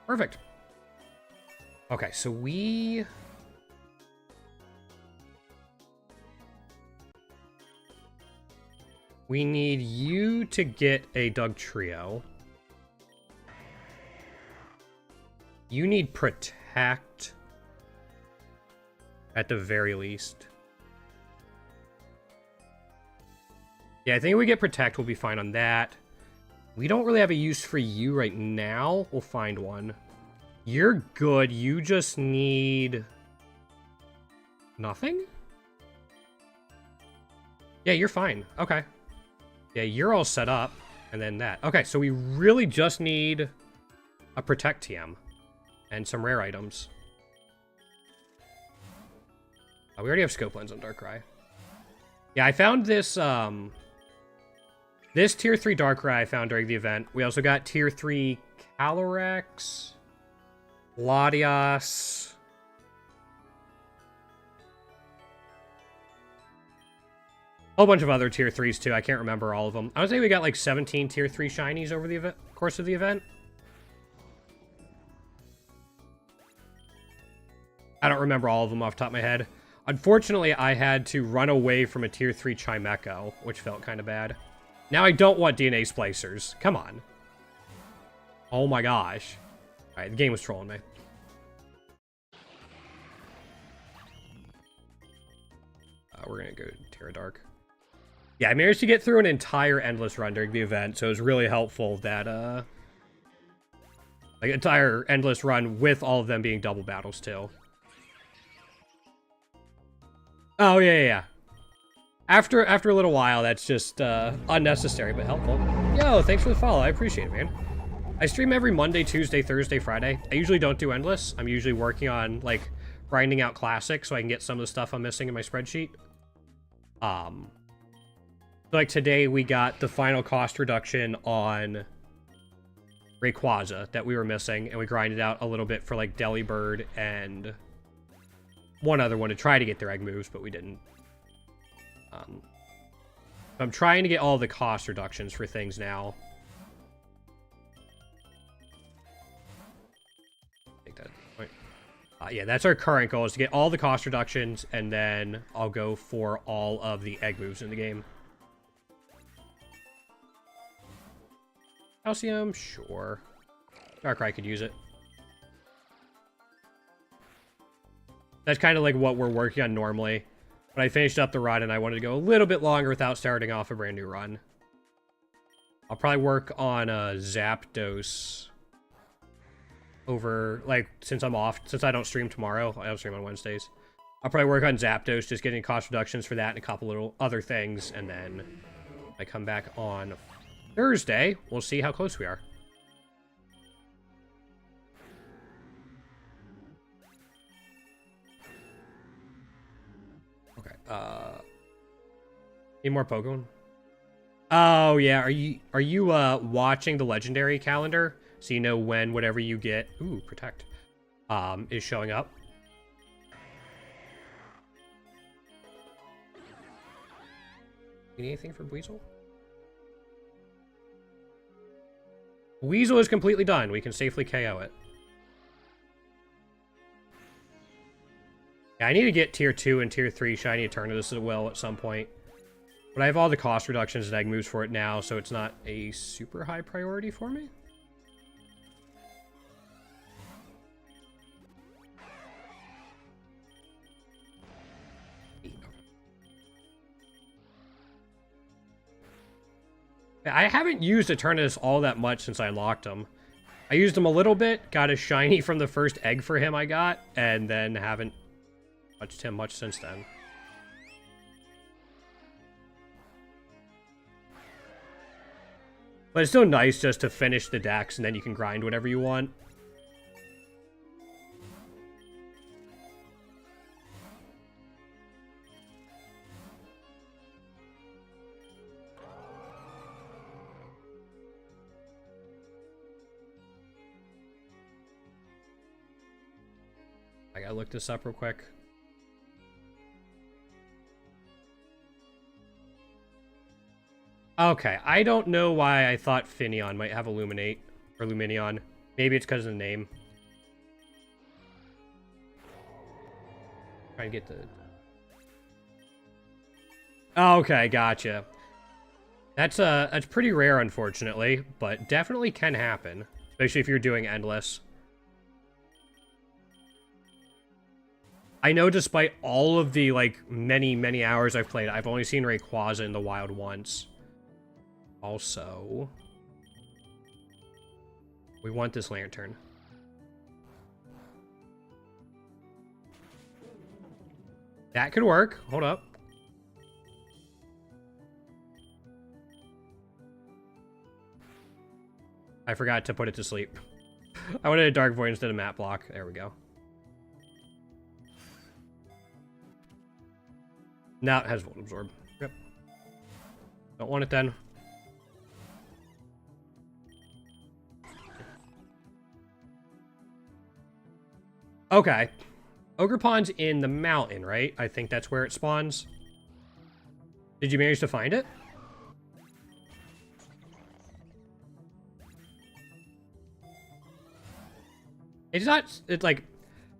Perfect. Okay, so we need you to get a Dugtrio. You need Protect at the very least. Yeah, I think if we get Protect, we'll be fine on that. We don't really have a use for you right now. We'll find one. You're good. You just need nothing? Yeah, you're fine. Okay. Yeah, you're all set up. And then that. Okay, so we really just need a Protect TM. And some rare items. We already have Scope Lens on Darkrai. Yeah, I found this, this Tier 3 Darkrai I found during the event. We also got Tier 3 Calyrex, Latios, a whole bunch of other Tier 3s too. I can't remember all of them. I would say we got like 17 Tier 3 shinies over the course of the event. I don't remember all of them off the top of my head. Unfortunately, I had to run away from a Tier 3 Chimecho, which felt kind of bad. Now I don't want DNA splicers. Come on. Oh my gosh. Alright, the game was trolling me. We're gonna go Terra Dark. Yeah, I managed to get through an entire endless run during the event, so it was really helpful that, like, entire endless run with all of them being double battles, too. Oh, yeah. After a little while, that's just, unnecessary, but helpful. Yo, thanks for the follow. I appreciate it, man. I stream every Monday, Tuesday, Thursday, Friday. I usually don't do endless. I'm usually working on, like, grinding out classic so I can get some of the stuff I'm missing in my spreadsheet. Like today we got the final cost reduction on Rayquaza that we were missing, and we grinded out a little bit for like Delibird and one other one to try to get their egg moves, but we didn't. I'm trying to get all the cost reductions for things now. Take that point. Yeah, that's our current goal, is to get all the cost reductions, and then I'll go for all of the egg moves in the game. Calcium, sure. Darkrai could use it. That's kind of like what we're working on normally. But I finished up the run and I wanted to go a little bit longer without starting off a brand new run. I'll probably work on a Zapdos over, like, since I'm off, since I don't stream tomorrow. I don't stream on Wednesdays. I'll probably work on Zapdos, just getting cost reductions for that and a couple little other things. And then I come back on Thursday, we'll see how close we are. Okay, any more Pokemon? Oh yeah, are you watching the legendary calendar so you know when whatever you get, ooh, protect, is showing up? You need anything for Weasel? Weasel is completely done. We can safely KO it. Yeah, I need to get tier 2 and tier 3 shiny Eternatus as well at some point. But I have all the cost reductions and egg moves for it now, so it's not a super high priority for me. I haven't used Eternatus all that much since I unlocked him. I used him a little bit, got a shiny from the first egg for him I got, and then haven't touched him much since then. But it's still nice just to finish the decks and then you can grind whatever you want. I gotta look this up real quick. Okay, I don't know why I thought Finneon might have Illuminate, or Luminion. Maybe it's because of the name. Trying to get the... Okay, gotcha. That's pretty rare, unfortunately, but definitely can happen. Especially if you're doing Endless. I know despite all of the, like, many hours I've played, I've only seen Rayquaza in the wild once. Also, we want this Lantern. That could work. Hold up. I forgot to put it to sleep. I wanted a Dark Void instead of Mat Block. There we go. Now it has Volt Absorb. Yep. Don't want it then. Okay. Ogerpon's in the mountain, right? I think that's where it spawns. Did you manage to find it? It's not... It's like...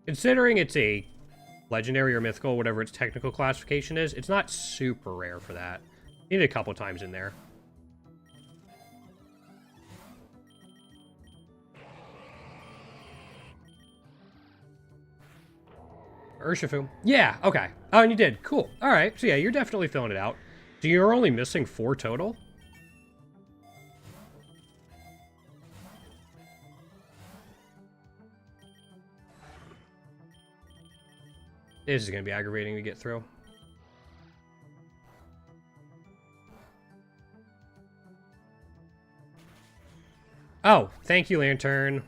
Considering it's a legendary or mythical, whatever its technical classification is, it's not super rare for that. Need it a couple times in there. Urshifu. Yeah, okay. Oh, and you did. Cool. All right. So yeah, you're definitely filling it out. So you're only missing 4 total? This is going to be aggravating to get through. Oh, thank you, Lantern.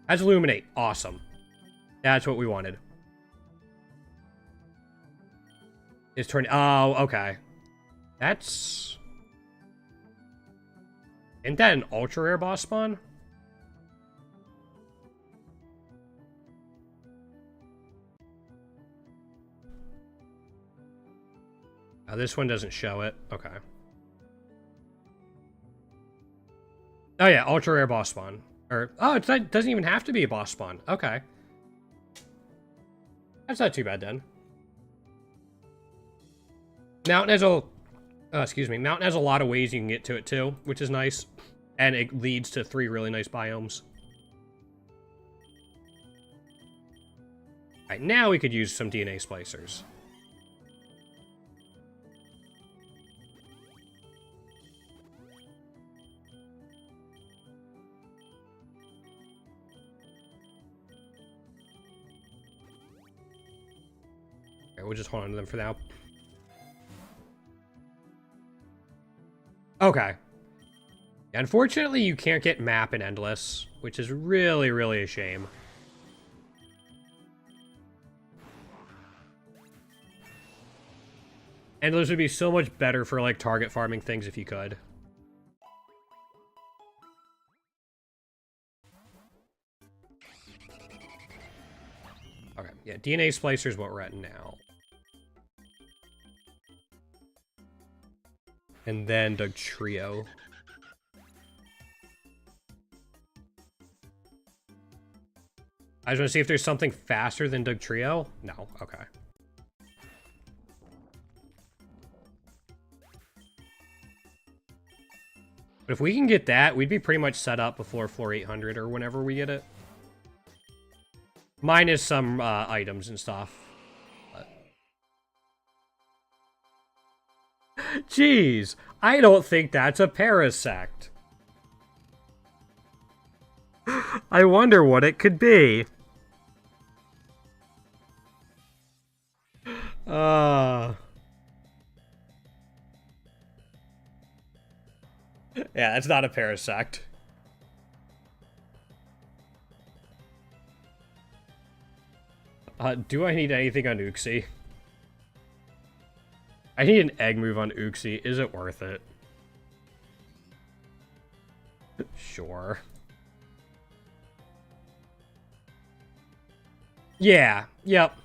Has Illuminate. Awesome. That's what we wanted. It's turn. Oh, okay. That's... Isn't that an ultra rare boss spawn? Oh, this one doesn't show it. Okay. Oh yeah, ultra rare boss spawn. Or it doesn't even have to be a boss spawn. Okay. That's not too bad then. Mountain has a Mountain has a lot of ways you can get to it too, which is nice. And it leads to 3 really nice biomes. Alright, now we could use some DNA splicers. Okay, we'll just hold on to them for now. Okay. Unfortunately, you can't get map in Endless, which is really, really a shame. Endless would be so much better for, like, target farming things if you could. Okay, yeah, DNA Splicer is what we're at now. And then Doug Trio. I just want to see if there's something faster than Doug Trio. No, okay. But if we can get that, we'd be pretty much set up before floor 800 or whenever we get it. Minus some items and stuff. But... Jeez, I don't think that's a parasect. I wonder what it could be. Yeah, that's not a parasect. Do I need anything on Uxie? I need an egg move on Uxie. Is it worth it? Sure. Yeah, yep.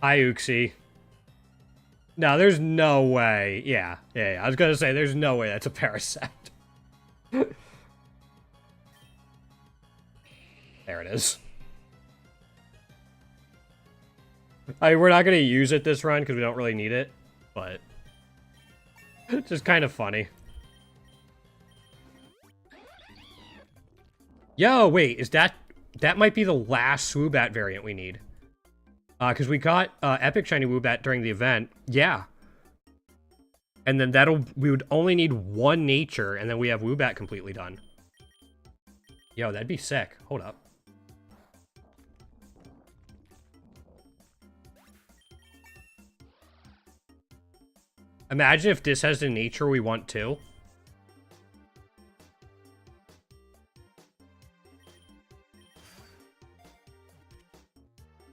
Hi, Uxie. No, there's no way. Yeah. I was gonna say, there's no way that's a parasect. There it is. We're not gonna use it this run because we don't really need it, but it's just kind of funny. Yo, wait, is that might be the last Swoobat variant we need? Because we got Epic Shiny Woobat during the event. Yeah. And then we would only need 1 nature, and then we have Woobat completely done. Yo, that'd be sick. Hold up. Imagine if this has the nature we want too.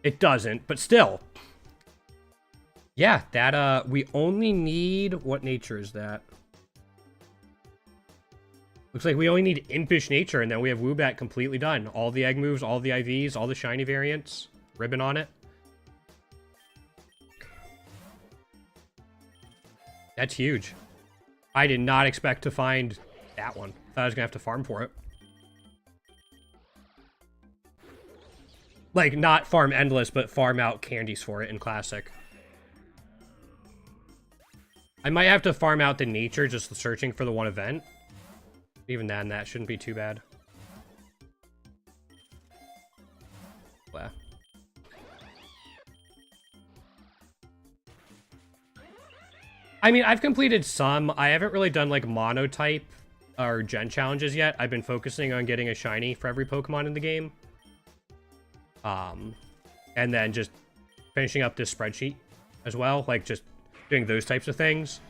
It doesn't, but still. Yeah, that, we only need... What nature is that? Looks like we only need Impish Nature, and then we have Woobat completely done. All the egg moves, all the IVs, all the shiny variants. Ribbon on it. That's huge. I did not expect to find that one. I thought I was gonna have to farm for it. Like, not farm Endless, but farm out candies for it in Classic. I might have to farm out the nature just searching for the one event. Even then, that shouldn't be too bad. Wow. I mean, I've completed some. I haven't really done, like, monotype or gen challenges yet. I've been focusing on getting a shiny for every Pokemon in the game. And then just finishing up this spreadsheet as well. Like, just doing those types of things.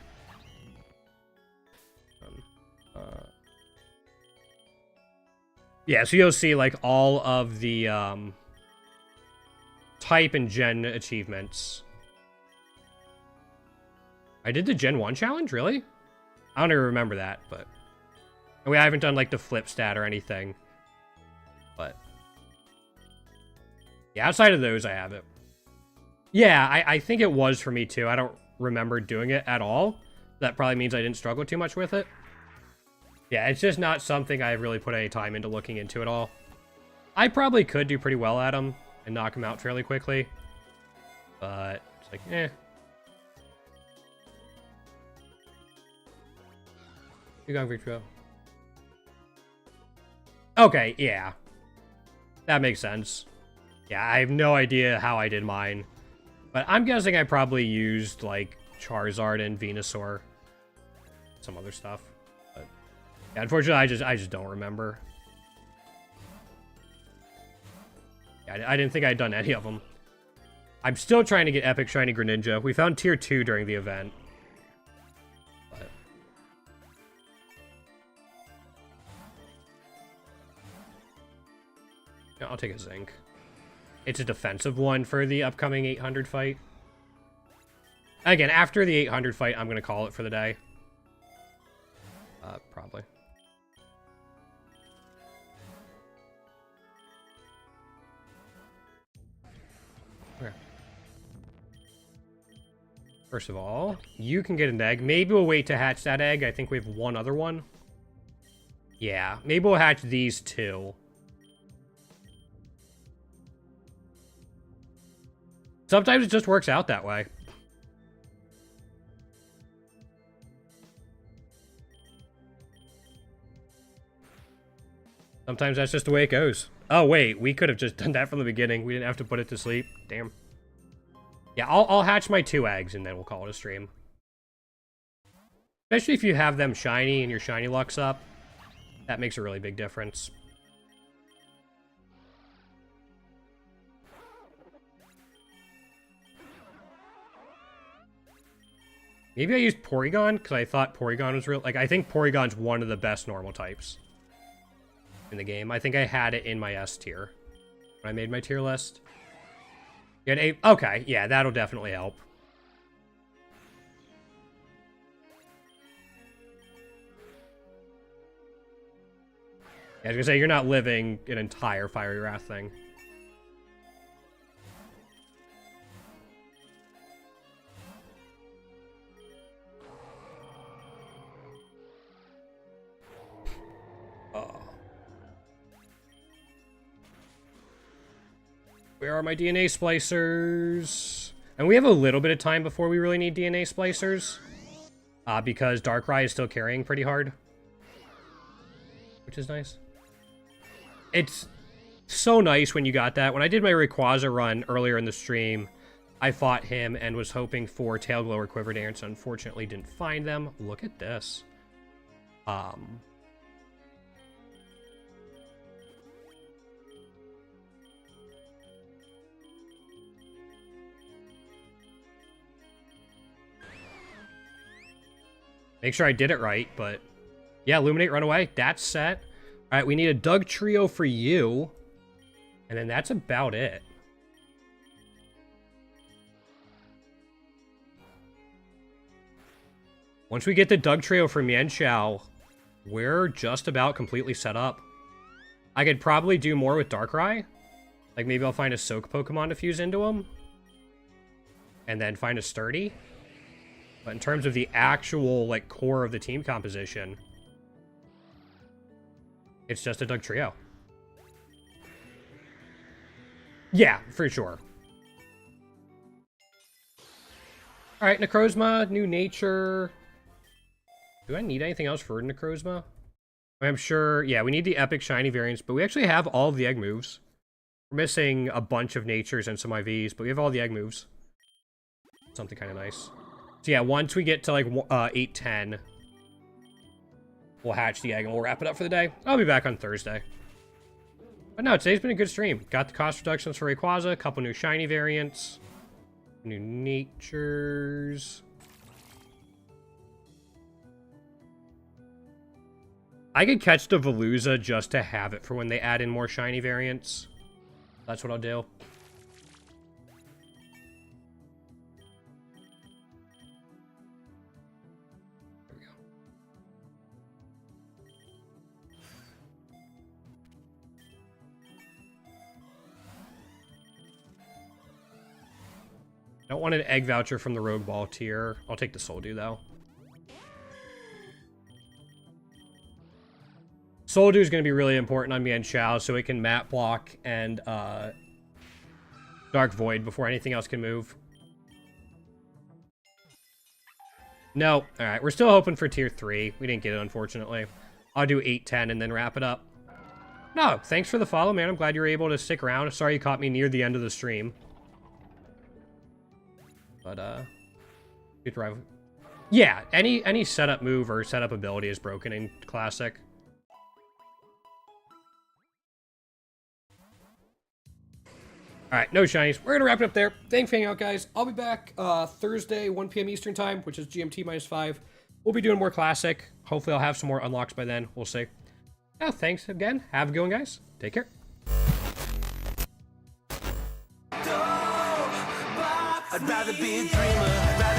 Yeah, so you'll see, like, all of the type and gen achievements. I did the Gen 1 challenge? Really? I don't even remember that, but... I mean, I haven't done, like, the flip stat or anything. But... yeah, outside of those, I have it. Yeah, I think it was for me, too. I don't remember doing it at all. That probably means I didn't struggle too much with it. Yeah, it's just not something I've really put any time into looking into at all. I probably could do pretty well at them and knock them out fairly quickly. But, it's like, eh. You're going for okay, yeah. That makes sense. Yeah, I have no idea how I did mine. But I'm guessing I probably used, like, Charizard and Venusaur. Some other stuff. But yeah, unfortunately, I just don't remember. Yeah, I didn't think I'd done any of them. I'm still trying to get Epic Shiny Greninja. We found Tier 2 during the event. But... yeah, I'll take a Zinc. It's a defensive one for the upcoming 800 fight. Again, after the 800 fight, I'm going to call it for the day. Probably. Okay. First of all, you can get an egg. Maybe we'll wait to hatch that egg. I think we have one other one. Yeah, maybe we'll hatch these two. Sometimes it just works out that way. Sometimes that's just the way it goes. Oh, wait. We could have just done that from the beginning. We didn't have to put it to sleep. Damn. Yeah, I'll hatch my 2 eggs, and then we'll call it a stream. Especially if you have them shiny and your shiny luck's up. That makes a really big difference. Maybe I used Porygon, because I thought Porygon was real... like, I think Porygon's one of the best normal types in the game. I think I had it in my S tier when I made my tier list. You had 8... okay, yeah, that'll definitely help. Yeah, I was gonna say, you're not living an entire Fiery Wrath thing. Where are my DNA splicers? And we have a little bit of time before we really need DNA splicers. Because Darkrai is still carrying pretty hard. Which is nice. It's so nice when you got that. When I did my Rayquaza run earlier in the stream, I fought him and was hoping for Tailglow or Quiver Dance. Unfortunately, didn't find them. Look at this. Make sure I did it right, but... yeah, Illuminate, Run Away. That's set. Alright, we need a Doug Trio for you. And then that's about it. Once we get the Doug Trio from Yanxiao, we're just about completely set up. I could probably do more with Darkrai. Like, maybe I'll find a Soak Pokemon to fuse into him. And then find a Sturdy. But in terms of the actual, like, core of the team composition, it's just a Doug Trio. Yeah, for sure. Alright, Necrozma, new nature. Do I need anything else for Necrozma? I'm sure, yeah, we need the epic shiny variants, but we actually have all of the egg moves. We're missing a bunch of natures and some IVs, but we have all the egg moves. Something kind of nice. So yeah, once we get to like 8-10, we'll hatch the egg and we'll wrap it up for the day. I'll be back on Thursday. But no, today's been a good stream. Got the cost reductions for Rayquaza, a couple new shiny variants, new natures. I could catch the Veluza just to have it for when they add in more shiny variants. That's what I'll do. There we go. Don't want an egg voucher from the Rogue Ball tier. I'll take the Soldew though. Soldew is going to be really important on Mian Chao so it can map block and Dark Void before anything else can move. No. Alright, we're still hoping for tier 3. We didn't get it, unfortunately. I'll do 8-10 and then wrap it up. No, thanks for the follow, man. I'm glad you were able to stick around. Sorry you caught me near the end of the stream. But, good drive. Yeah, any setup move or setup ability is broken in Classic. Alright, no shinies. We're gonna wrap it up there. Thanks for hanging out, guys. I'll be back Thursday, 1 p.m. Eastern time, which is GMT -5. We'll be doing more Classic. Hopefully I'll have some more unlocks by then. We'll see. Yeah, thanks again. Have a good one, guys. Take care. I'd rather be a dreamer.